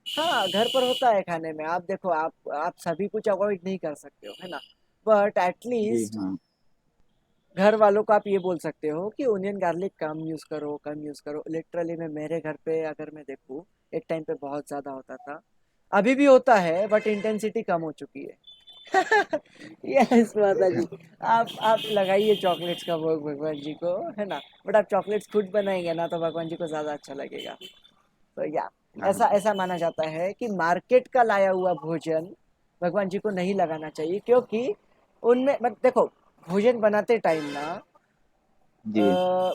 हाँ, घर पर होता है खाने में, आप देखो, आप सभी कुछ अवॉइड नहीं कर सकते हो, है ना, बट जी एटलीस्ट हाँ। घर वालों को आप ये बोल सकते हो कि ओनियन गार्लिक कम यूज़ करो, कम यूज़ करो। लिटरली मैं मेरे घर पे अगर मैं देखूँ, एक टाइम पे बहुत ज़्यादा होता था, अभी भी होता है बट इंटेंसिटी कम हो चुकी है। यस माता जी, आप लगाइए चॉकलेट्स का भोग भगवान जी को, है ना, बट आप चॉकलेट्स खुद बनाएंगे ना तो भगवान जी को ज़्यादा अच्छा लगेगा। तो या हाँ ऐसा ऐसा माना जाता है कि मार्केट का लाया हुआ भोजन भगवान जी को नहीं लगाना चाहिए, क्योंकि उनमें मत देखो, भोजन बनाते टाइम ना, जी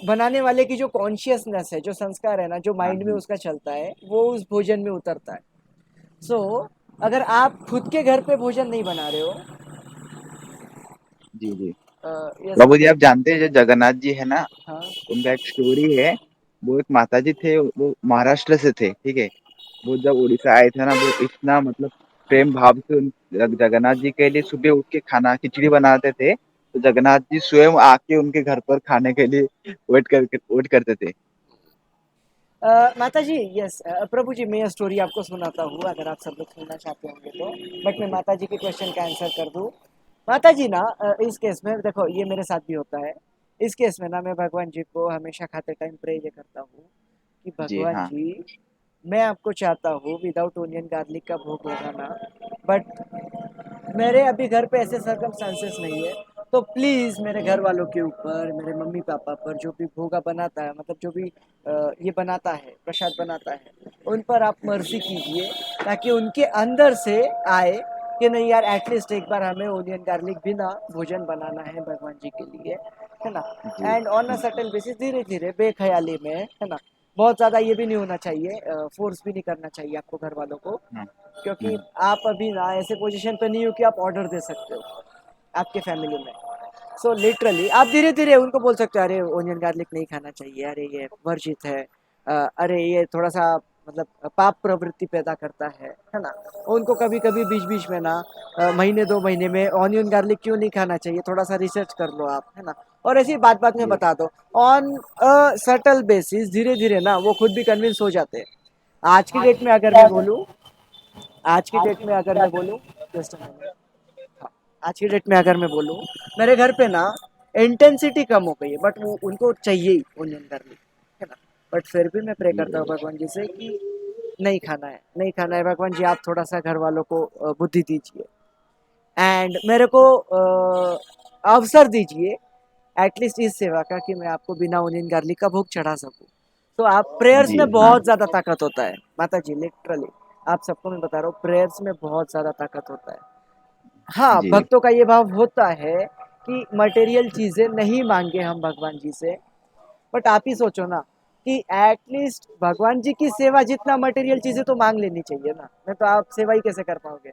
बनाने वाले की जो कॉन्शियसनेस है, जो संस्कार है ना, जो हाँ माइंड में हाँ उसका चलता है, वो उस भोजन में उतरता है। सो अगर आप खुद के घर पे भोजन नहीं बना रहे हो, जी जी। यस प्रभु जी, माता आप जी। जानते हैं जो जगन्नाथ जी है ना, हाँ उनका एक स्टोरी है। वो एक माता जी थे, वो महाराष्ट्र से थे, ठीक है। वो जब उड़ीसा आए थे ना, वो इतना मतलब प्रेम भाव से जगन्नाथ जी के लिए सुबह उठ के खाना खिचड़ी बनाते थे, तो जगन्नाथ जी स्वयं आके उनके घर पर खाने के लिए वेट करते थे। माता जी, यस, प्रभु जी, मैं ये स्टोरी आपको सुनाता हूँ अगर आप सब लोग सुनना चाहते होंगे तो, बट मैं माता जी के क्वेश्चन का आंसर कर दूँ। माता जी ना, इस केस में देखो, ये मेरे साथ भी होता है। इस केस में ना मैं भगवान जी को हमेशा खाते टाइम प्रे ये करता हूँ कि जी भगवान हाँ। जी, मैं आपको चाहता हूँ विदाउट ओनियन गार्लिक का भोग लगाना, बट मेरे अभी घर पे ऐसे सर्कमस्टांसेस नहीं है, तो प्लीज़ मेरे घर वालों के ऊपर, मेरे मम्मी पापा पर जो भी भोगा बनाता है, मतलब जो भी ये बनाता है, प्रसाद बनाता है, उन पर आप मर्जी कीजिए, ताकि उनके अंदर से आए कि नहीं यार, एटलीस्ट एक बार हमें ओनियन गार्लिक बिना भोजन बनाना है भगवान जी के लिए, है ना। जी। And on a subtle basis, धीरे धीरे, बेख्याली में, है ना। बहुत ज़्यादा ये भी नहीं होना चाहिए, फोर्स भी नहीं करना चाहिए आपको घर वालों को, हाँ। क्योंकि आप अभी ना ऐसे पोजीशन पे नहीं हो कि आप ऑर्डर दे सकते हो आपके फैमिली में। सो लिटरली आप धीरे धीरे उनको बोल सकते हो, अरे ओनियन गार्लिक नहीं खाना चाहिए, अरे ये वर्जित है, अरे ये थोड़ा सा मतलब पाप प्रवृत्ति पैदा करता है ना। उनको कभी कभी बीच बीच में ना महीने 2 महीने में ऑनियन गार्लिक क्यों नहीं खाना चाहिए, थोड़ा सा रिसर्च कर लो आप, है ना। और ऐसी बात बात में जी। बता दो, ऑन अ सटल बेसिस, धीरे धीरे ना वो खुद भी कन्विंस हो जाते हैं। आज की डेट में अगर मैं बोलूँ, आज की डेट में अगर मैं बोलूँ, जस्ट हाँ, आज की डेट में अगर मैं बोलूँ, मेरे घर पे ना इंटेंसिटी कम हो गई है, बट वो उनको चाहिए ही ओनियन गार्लिक, है ना। बट फिर भी मैं प्रे करता हूँ भगवान जी से कि नहीं खाना है, नहीं खाना है भगवान जी, आप थोड़ा सा घर वालों को बुद्धि दीजिए, एंड मेरे को अवसर दीजिए एटलीस्ट इस सेवा का, कि मैं आपको बिना ओनियन गार्लिक का भोग चढ़ा सकूँ। तो आप प्रेयर्स जी। में हाँ। बहुत ज़्यादा ताकत होता है माता जी, लिटरली आप सबको मैं बता रहा हूँ, प्रेयर्स में बहुत ज़्यादा ताकत होता है। हाँ, जी। भक्तों का ये भाव होता है कि मटेरियल चीज़ें नहीं मांगे हम भगवान जी से, बट आप ही सोचो ना कि एटलीस्ट भगवान जी की सेवा जितना मटेरियल चीज़ें तो मांग लेनी चाहिए ना, नहीं तो आप सेवा ही कैसे कर पाओगे।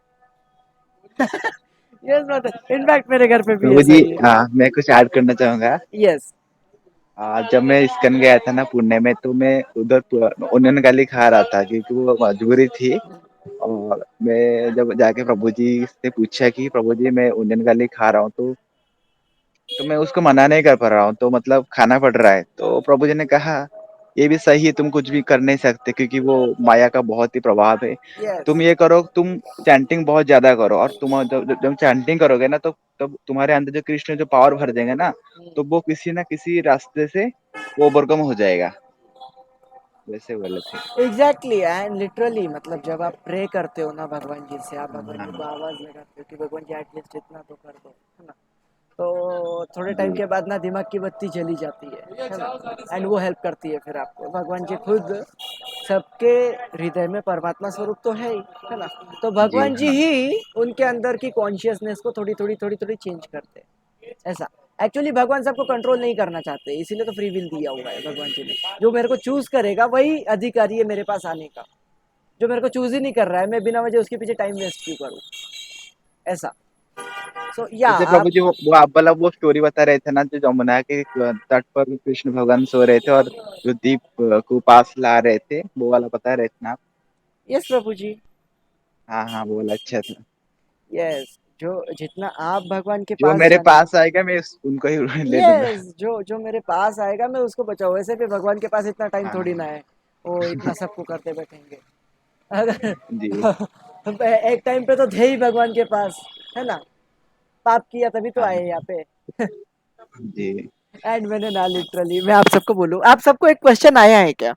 यस मतलब इनफैक्ट मेरे घर पे भी प्रभु ऐसा जी, ही है। हाँ, मैं कुछ ऐड करना चाहूंगा। यस। जब मैं इस्कन गया था ना पुणे में, तो मैं उधर ओनियन गार्लिक खा रहा था क्योंकि वो मजबूरी थी। और मैं जब जाके प्रभु जी से पूछा कि प्रभु जी मैं ओनियन गार्लिक खा रहा हूँ, तो मैं उसको मना नहीं कर पा रहा हूँ, तो मतलब खाना पड़ रहा है। तो प्रभु जी ने कहा ये भी सही है, तुम कुछ भी कर नहीं सकते क्योंकि वो माया का बहुत ही प्रभाव है। यस। तुम ये करो, तुम चैंटिंग बहुत ज्यादा करो, और तुम जब चैंटिंग करोगे ना, तो तब तुम्हारे अंदर जो कृष्ण जो पावर भर देंगे ना, तो वो किसी ना किसी रास्ते से वो ओवरकम हो जाएगा, वैसे बोले थे। एग्जैक्टली एंड लिटरली, मतलब जब आप प्रे करते हो ना भगवान जी से, आप भगवान जी को हाँ। आवाज लगाते हो कि भगवान जी एटलीस्ट इतना तो कर दो, है ना। तो थोड़े टाइम जी। के बाद ना दिमाग की बत्ती जली जाती है ना। एंड वो हेल्प करती है फिर आपको, भगवान जी खुद सबके हृदय में परमात्मा स्वरूप तो है ना। तो जी। भगवान जी हाँ। ही उनके अंदर की कॉन्शियसनेस को थोड़ी थोड़ी थोड़ी थोड़ी चेंज करते हैं, ऐसा। एक्चुअली भगवान सबको कंट्रोल नहीं करना चाहते, इसीलिए तो फ्री विल दिया हुआ है भगवान जी ने। जो मेरे को चूज करेगा वही अधिकारी है मेरे पास आने का। जो मेरे को चूज ही नहीं कर रहा है, मैं बिना वजह उसके पीछे टाइम वेस्ट क्यों करूँ, ऐसा। सो या जैसे आप। प्रभु जी, वो आप वाला वो स्टोरी बता रहे थे ना, जो जमुना के तट पर कृष्ण भगवान सो रहे थे और जो दीप को पास ला रहे थे, वो वाला बता रहे थे ना आप? यस प्रभु जी। हाँ हाँ, वो वाला अच्छा था। यस, जो जितना आप भगवान के जो पास मेरे जाना। पास आएगा मैं उनको ही ले लूंगा। यस, जो जो मेरे पास आएगा मैं उसको बचाऊँ, वैसे भी भगवान के पास इतना टाइम थोड़ी ना हाँ। है, वो इतना सबको करते बैठेंगे। अगर जी। एक टाइम पे तो थे ही भगवान के पास, है ना। पाप किया तभी तो हाँ। आए यहाँ पे। जी। एंड मैंने ना लिटरली, मैं आप सबको बोलूँ, आप सबको एक क्वेश्चन आया है क्या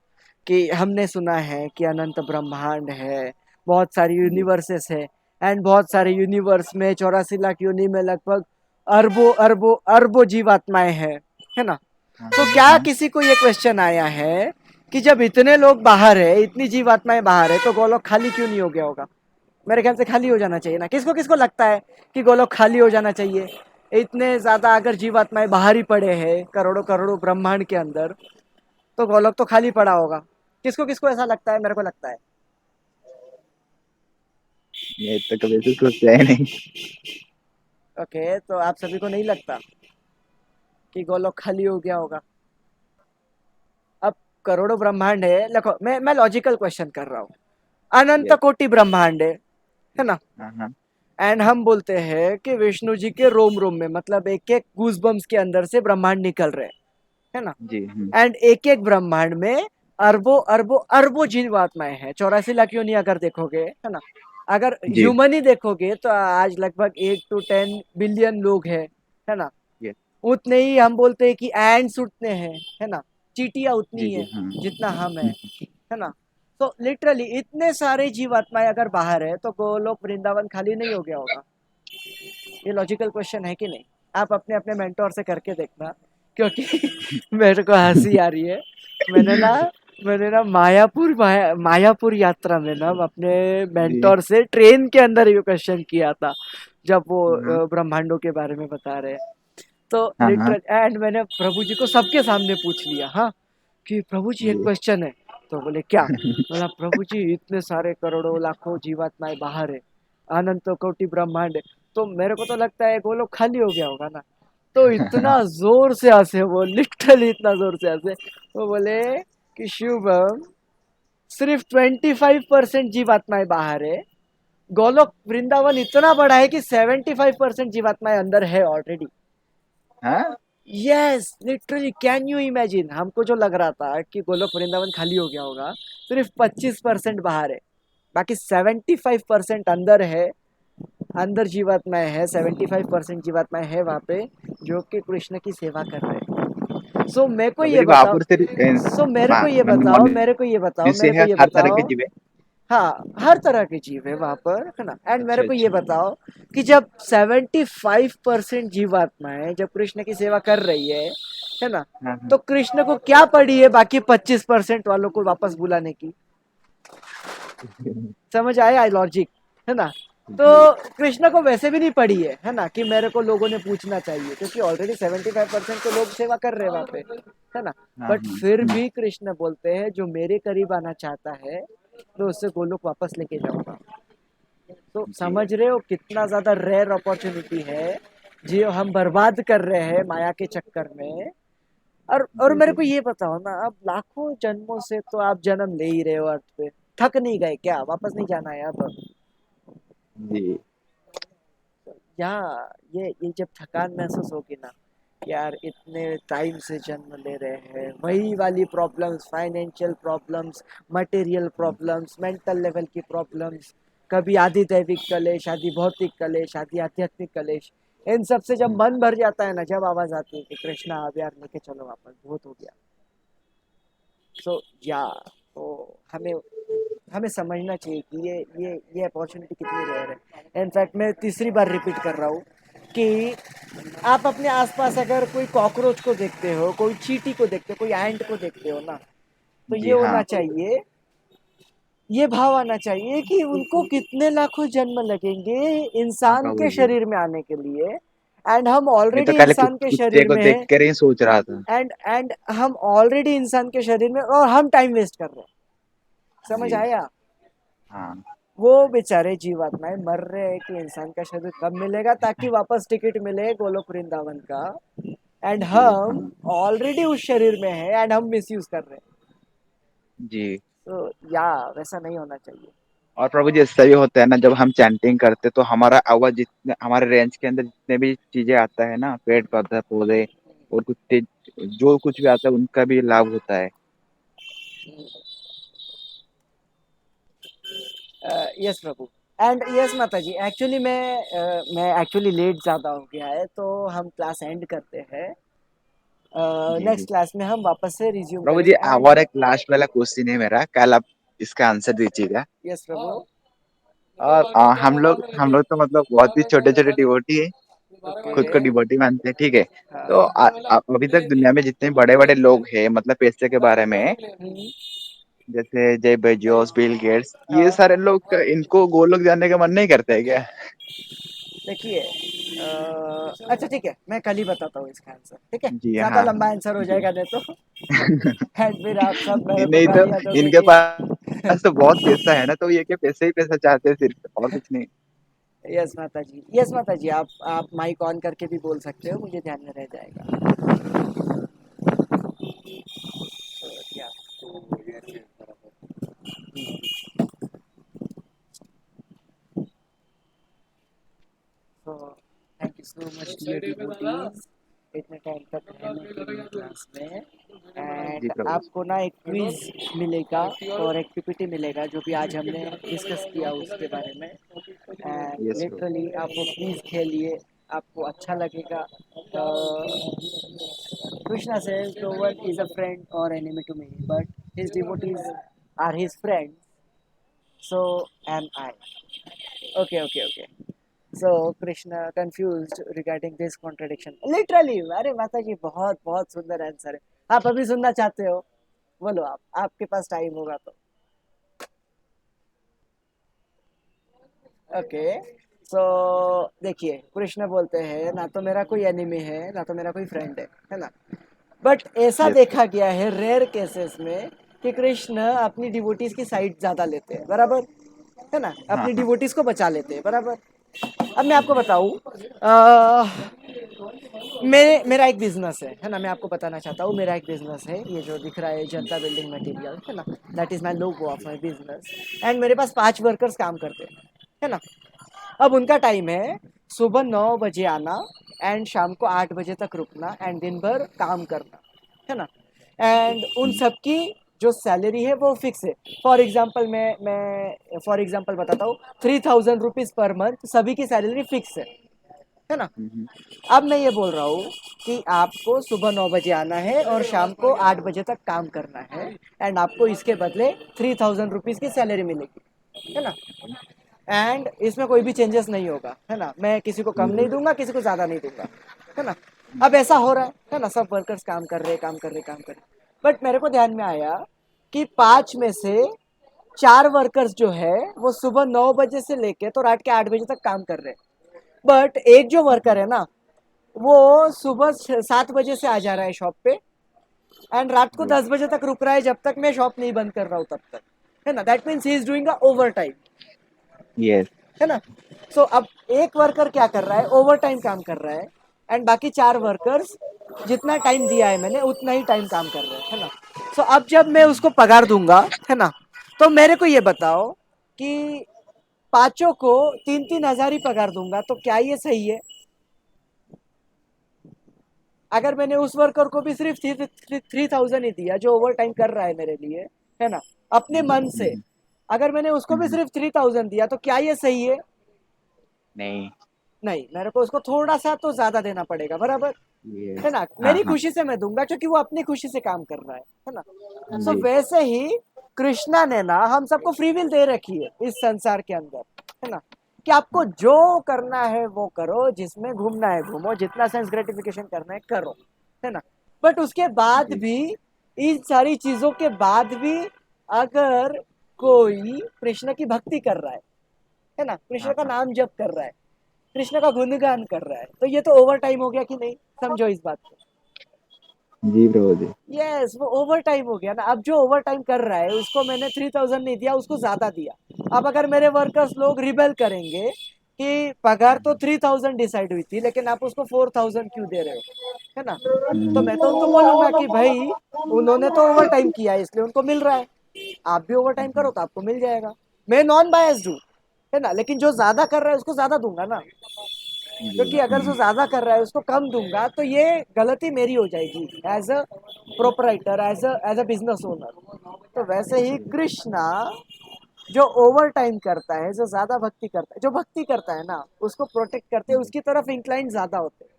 कि हमने सुना है कि अनंत ब्रह्मांड है, बहुत सारी जी। यूनिवर्सेस है, एंड बहुत सारे यूनिवर्स में 84 लाख योनि में लगभग अरबों अरबों अरबों जीवात्माएं हैं, है ना। हाँ तो हाँ क्या हाँ। किसी को ये क्वेश्चन आया है कि जब इतने लोग बाहर है, इतनी जीवात्माएं बाहर है, तो गोलोक खाली क्यों नहीं हो गया होगा। मेरे ख्याल से खाली हो जाना चाहिए ना। किसको किसको लगता है कि गोलोक खाली हो जाना चाहिए, इतने ज्यादा अगर जीवात्माएं बाहर ही पड़े हैं करोड़ों करोड़ों ब्रह्मांड के अंदर, तो गोलोक तो खाली पड़ा होगा। किसको किसको ऐसा लगता है, मेरे को लगता है। मैं तो कभी तो सोचा ही नहीं। ओके, तो आप सभी को नहीं लगता कि गोलोक खाली हो गया होगा। अब करोड़ों ब्रह्मांड है, देखो मैं लॉजिकल क्वेश्चन कर रहा हूँ। अनंत यस। कोटि ब्रह्मांड है ना। हाँ हाँ। एंड हम बोलते हैं कि विष्णु जी के रोम रोम में, मतलब एक एक गूजबम्स के अंदर से ब्रह्मांड निकल रहे हैं, है ना। जी। एंड एक एक ब्रह्मांड में अरबों अरबों अरबों जीवात्माएं हैं, 84 लाख योनि अगर देखोगे, है ना। अगर जी। ह्यूमन ही देखोगे तो आज लगभग 8 to 10 बिलियन लोग है ना। यस। उतने ही हम बोलते हैं कि एंड्स उतने हैं, है ना। चीटियां जी। उतनी जी। है हाँ। जितना हम है ना। तो लिटरली इतने सारे जीवात्माएं अगर बाहर है, तो गोलोक वृंदावन खाली नहीं हो गया होगा। ये लॉजिकल क्वेश्चन है कि नहीं। आप अपने अपने मेंटोर से करके देखना, क्योंकि मेरे को हंसी आ रही है। मैंने ना मायापुर यात्रा में ना अपने जी। मेंटोर से ट्रेन के अंदर ये क्वेश्चन किया था, जब वो हाँ ब्रह्मांडों के बारे में बता रहे हैं। तो हाँ हाँ, लिटरल एंड मैंने प्रभु जी को सबके सामने पूछ लिया, हाँ, कि प्रभु जी एक जी। क्वेश्चन है। तो बोले क्या? बोला प्रभु जी इतने सारे करोड़ों लाखों जीवात्माएं बाहर है, अनंत कोटि ब्रह्मांड है, तो मेरे को तो लगता है गोलोक खाली हो गया होगा ना। तो इतना जोर से हंसे वो, लिटरली इतना जोर से हंसे। वो बोले कि शुभम, सिर्फ 25% जीवात्माएं बाहर है, गोलोक वृंदावन इतना बड़ा है कि 75% जीवात्माएं अंदर है ऑलरेडी। हाँ yes, literally can you imagine, हमको जो लग रहा था कि गोलोक वृंदावन खाली हो गया होगा, सिर्फ 25% बाहर है, बाकी 75% अंदर है। अंदर जीवात्माएं है, 75% जीवात्माएं है वहाँ पे, जो कि कृष्ण की सेवा कर रहे हैं। सो मेरे को प्रभु ये जी वहां बताओ, पर सिर्फ सो मेरे को ये बताओ, मेरे को ये बताओ, मनुष्य मेरे को है, ये हर तरह के बताओ, जीव है। हाँ, हर तरह के जीव है वहां पर, है ना। एंड मेरे अच्छा को ये अच्छा। बताओ कि जब 75% जीवात्माएं जब कृष्ण की सेवा कर रही है ना, हाँ हाँ। तो कृष्ण को क्या पड़ी है बाकी 25% वालों को वापस बुलाने की? समझ आया लॉजिक, है ना। तो जी। कृष्ण को वैसे भी नहीं पड़ी है ना, कि मेरे को लोगों ने पूछना चाहिए, क्योंकि ऑलरेडी 75% तो लोग सेवा कर रहे हैं वहां पे, है ना। हाँ बट हाँ। फिर भी कृष्ण बोलते हैं जो मेरे करीब आना चाहता है, तो उससे गोलोक वापस लेके जाऊंगा। तो जी। समझ रहे हो कितना ज्यादा रेयर अपॉर्चुनिटी है जो हम बर्बाद कर रहे हैं माया के चक्कर में। और जी मेरे जी को ये बताओ ना, अब लाखों जन्मों से तो आप जन्म ले ही रहे हो अर्थ पे, थक नहीं गए क्या? वापस नहीं जाना है अब? जी। यहाँ ये जब थकान महसूस होगी ना, यार इतने टाइम से जन्म ले रहे हैं, वही वाली problems, financial problems, material problems, mental level की प्रॉब्लम्स, कभी आदि दैविक कलेश, आदि भौतिक कलेश, आदि आध्यात्मिक कलेश, इन सब से जब मन भर जाता है ना, जब आवाज आती है कि कृष्णा अब यार लेके चलो वापस, बहुत हो गया। सो या तो हमें हमें समझना चाहिए कि ये अपॉर्चुनिटी कितनी रेयर है। इनफैक्ट मैं तीसरी बार रिपीट कर रहा हूँ कि आप अपने आसपास अगर कोई कॉकरोच को देखते हो, कोई चींटी को देखते हो, कोई एंट को देखते हो ना, तो ये जी। होना हाँ चाहिए, ये भाव आना चाहिए कि उनको कितने लाखों जन्म लगेंगे हाँ इंसान प्रभु के जी। शरीर में आने के लिए, एंड हम मैं तो ऑलरेडी कल इंसान के कुत्ते शरीर को में देख हैं। कर ही सोच रहा था। एंड हम ऑलरेडी इंसान के शरीर में, और हम टाइम वेस्ट कर रहे हैं। समझ जी। आया? हाँ वो बेचारे जीवात्माएं मर रहे हैं कि इंसान का शरीर कब मिलेगा, ताकि वापस टिकट मिले गोलोक वृंदावन का, एंड जी। हम हाँ ऑलरेडी उस शरीर में है एंड हम मिसयूज कर रहे हैं। जी। तो या वैसा नहीं होना चाहिए। और प्रभु जी ऐसा भी होता है ना, जब हम चैंटिंग करते तो हमारा आवाज जितने हमारे रेंज के अंदर जितने भी चीजें आता है ना, पेड़ पौधा पौधे और कुछ जो कुछ भी आता है उनका भी लाभ होता है। यस प्रभु, एंड यस माता जी, एक्चुअली मैं एक्चुअली लेट ज़्यादा हो गया है, तो हम क्लास एंड करते हैं। जी जी। नेक्स्ट क्लास में हम वापस से रिज्यूम प्रभु जी करेंगे एंड और एक लास्ट वाला क्वेश्चन है मेरा, कल आप इसका आंसर दीजिएगा। यस प्रभु। और हम लोग तो मतलब बहुत ही छोटे छोटे डिवोटी है, खुद को ओके। डिवोटी मानते हैं, ठीक है। तो हाँ। अभी तक दुनिया में जितने बड़े बड़े लोग हैं मतलब पैसे के बारे में, जैसे जय बेजोस, बिल गेट्स, ये हाँ। सारे लोग इनको गोलोक जाने का मन नहीं करते है क्या? देखिए, अच्छा ठीक है, मैं कल ही बताता हूँ इसका आंसर, ठीक है, जी ज्यादा हाँ। लंबा आंसर हो जी। जाएगा नहीं तो एंड फिर आप सब मेरे को नहीं तो गालियां दोगे इनके कि पास तो बहुत पैसा है ना, तो ये क्या पैसे ही पैसा चाहते हैं सिर्फ, और कुछ नहीं। यस माता जी, यस माता जी, आप माइक ऑन करके भी बोल सकते हो, मुझे ध्यान में रह जाएगा। तो या तो thank you so much dear devotees, इतने टाइम तक रहने के लिए क्लास में। जी एंड प्रभु जी। आपको ना एक क्विज मिलेगा और एक पीपीटी मिलेगा, जो भी आज हमने डिस्कस किया उसके बारे में। And yes Prabhu. लिटरली आप वो क्विज खेलिए, आपको अच्छा लगेगा। Krishna says, "No one is a friend or enemy to me, but his devotees are his friends. So am I." Okay, okay, okay. So Krishna confused regarding this contradiction. Literally, अरे माता जी बहुत बहुत सुंदर answer है. आप अभी सुनना चाहते हो? बोलो आप, आपके पास टाइम होगा तो. ओके, सो देखिए, कृष्ण बोलते हैं ना तो मेरा कोई एनिमी है ना तो मेरा कोई फ्रेंड है ना. बट ऐसा Yes, देखा गया है रेयर केसेस में कि कृष्ण अपनी डिवोटीज की साइड ज्यादा लेते हैं, बराबर है ना, हाँ अपनी हाँ डिवोटीज को बचा लेते हैं, बराबर. अब मैं आपको बताऊं, मेरा एक बिजनेस है ना, मैं आपको बताना चाहता हूँ, मेरा एक बिजनेस है, ये जो दिख रहा है जनता बिल्डिंग मटेरियल है ना, that is my logo of my business. And मेरे पास 5 वर्कर्स काम करते हैं, है ना. अब उनका टाइम है सुबह 9 बजे आना एंड शाम को 8 बजे तक रुकना एंड दिन भर काम करना, है ना. एंड उन सबकी जो सैलरी है वो फिक्स है. फॉर एग्जाम्पल मैं फॉर एग्जाम्पल बताता हूँ, 3000 रुपीज पर मंथ सभी की सैलरी फिक्स है ना. हम्म, अब मैं ये बोल रहा हूँ कि आपको सुबह 9 बजे आना है और शाम को 8 बजे तक काम करना है एंड आपको इसके बदले 3000 रुपीज की सैलरी मिलेगी, है ना. एंड इसमें कोई भी चेंजेस नहीं होगा, है ना. मैं किसी को कम नहीं दूंगा, किसी को ज्यादा नहीं दूंगा, है ना. अब ऐसा हो रहा है ना, सब वर्कर्स काम कर रहे काम कर रहे काम कर रहे. बट मेरे को ध्यान में आया कि 5 में से 4 वर्कर्स जो है वो सुबह 9 बजे से लेके तो रात के 8 बजे तक काम कर रहे हैं. बट एक जो वर्कर है ना, वो सुबह 7 बजे से आ जा रहा है शॉप पे एंड रात को 10 बजे तक रुक रहा है जब तक मैं शॉप नहीं बंद कर रहा हूँ तब तक, है ना. That means he is doing a over time, yes, है ना. सो अब एक वर्कर क्या कर रहा है, ओवर टाइम काम कर रहा है एंड बाकी 4 वर्कर्स जितना टाइम दिया है मैंने उतना ही टाइम काम कर रहे हैं, है ना. सो अब जब मैं उसको पगार दूंगा, है ना, तो मेरे को ये बताओ कि पांचों को 3-3 हजार ही पगार दूंगा तो क्या ये सही है? अगर मैंने उस वर्कर को भी सिर्फ 3000 ही दिया जो ओवर टाइम कर रहा है मेरे लिए, है ना, अपने मन से, अगर मैंने उसको भी सिर्फ 3000 दिया तो क्या ये सही है? नहीं, नहीं, मेरे को उसको थोड़ा सा तो ज्यादा देना पड़ेगा, बराबर, है yes, ना. हाँ मेरी हाँ खुशी से मैं दूंगा क्योंकि वो अपनी खुशी से काम कर रहा है ना. सो जी, वैसे ही कृष्णा ने ना हम सबको फ्री विल दे रखी है इस संसार के अंदर, है ना, कि आपको जो करना है वो करो, जिसमें घूमना है घूमो, जितना सेंस ग्रेटिफिकेशन करना है करो, है ना. बट उसके बाद जी, भी, इन सारी चीजों के बाद भी, अगर कोई कृष्ण की भक्ति कर रहा है ना, कृष्ण हाँ का हाँ नाम जप कर रहा है, कृष्ण का गुणगान कर रहा है, तो ये तो ओवर टाइम हो गया कि नहीं? समझो इस बात को. जी प्रभु जी, यस, वो ओवर टाइम हो गया ना. अब जो ओवर टाइम कर रहा है उसको मैंने 3000 नहीं दिया, उसको ज्यादा दिया. अब अगर मेरे वर्कर्स लोग रिबेल करेंगे कि पगार तो 3000 डिसाइड हुई थी लेकिन आप उसको 4000 क्यों दे रहे हो, है ना, तो मैं तो उनको बोलूंगा कि भाई उन्होंने तो ओवर टाइम किया है इसलिए उनको मिल रहा है, आप भी ओवर टाइम करो तो आपको मिल जाएगा. मैं नॉन बायस्ड हूँ, है ना, लेकिन जो ज्यादा कर रहा है उसको ज्यादा दूंगा ना. जी, क्योंकि अगर जो ज्यादा कर रहा है उसको कम दूंगा तो ये गलती मेरी हो जाएगी as a proprietor, as a business owner. तो वैसे ही कृष्णा जो ओवर टाइम करता है, जो ज्यादा भक्ति करता है, जो भक्ति करता है ना उसको प्रोटेक्ट करते हैं, उसकी तरफ इंक्लाइन ज्यादा होते हैं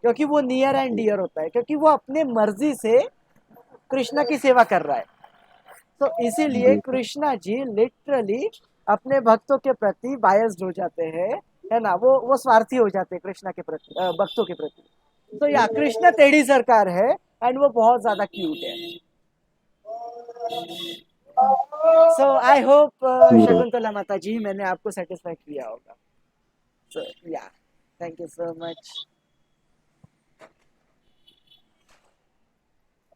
क्योंकि वो नियर एंड डियर होता है, क्योंकि वो अपने मर्जी से कृष्णा की सेवा कर रहा है. तो इसीलिए जी कृष्णा जी लिटरली अपने भक्तों के प्रति बायस्ड हो जाते हैं, है ना, वो स्वार्थी हो जाते हैं कृष्णा के प्रति, भक्तों के प्रति. तो या कृष्णा टेढ़ी सरकार है एंड वो बहुत ज्यादा क्यूट है. सो आई होप जी प्रभु, शकुंतला माता जी मैंने आपको सेटिस्फाई किया होगा. So yeah, thank you so much.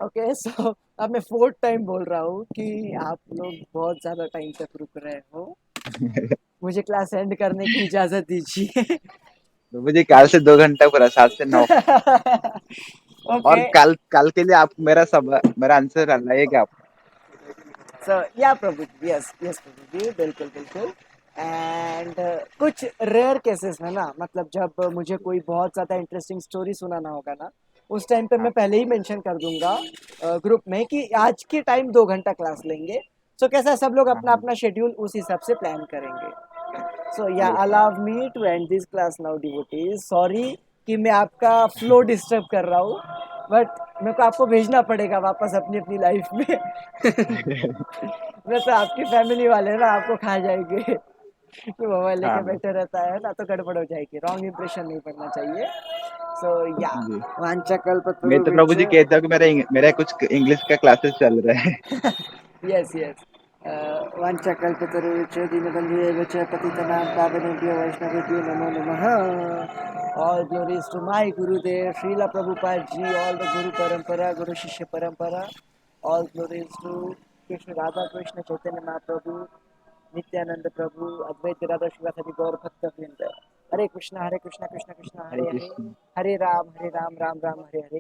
Okay, so अब मैं 4th टाइम बोल रहा हूँ कि आप लोग बहुत ज्यादा टाइम तक रुक रहे हो, मुझे क्लास एंड करने की इजाजत दीजिए. प्रभु जी कल से 2 घंटा पूरा 7 से 9 और ओके, कल कल के लिए आप मेरा आंसर लाइएगा आप। सो या प्रभु जी, यस यस प्रभु जी, बिल्कुल बिल्कुल. एंड कुछ रेयर केसेस में ना, मतलब जब मुझे कोई बहुत ज़्यादा इंटरेस्टिंग स्टोरी सुनाना होगा ना, उस टाइम पे मैं हाँ पहले ही मेंशन कर दूंगा ग्रुप में कि आज के टाइम 2 घंटा क्लास लेंगे. सो कैसा है, सब लोग हाँ अपना हाँ अपना शेड्यूल उस हिसाब से प्लान करेंगे. सो या yes allow me to end this class now devotees. Sorry कि मैं आपका फ्लो डिस्टर्ब कर रहा हूँ, बट मेरे को आपको भेजना पड़ेगा वापस अपनी अपनी लाइफ में. वैसे आपकी फैमिली वाले ना आपको खा जाएंगे. कि मोबाइल लेके हाँ बैठे रहता है ना तो गड़बड़ हो जाएगी, रॉन्ग इंप्रेशन नहीं पड़ना चाहिए। सो या जी। मैं तो प्रभु वांछाकल्पतरुभ्यश्च। जी कहता हूँ कि मेरा कुछ इंग्लिश का क्लासेस चल रहा है। Yes yes. वांछाकल्पतरुभ्यश्च दीनबन्धु एव च पतितनां पावनेभ्यो वैष्णवेभ्यो नमो नमः। All glories to my Gurudev Srila Prabhupada ji, all the guru parampara, guru shishya parampara. All glories to Krishna Radha Krishna Chaitanya Mahaprabhu, Nityananda Prabhu, Advaita Radha Shrivasadi Gaura bhakta vrinda. Hare Krishna Krishna Krishna Hare Hare Hare, Krishna. Hare Ram Ram Ram Hare Hare.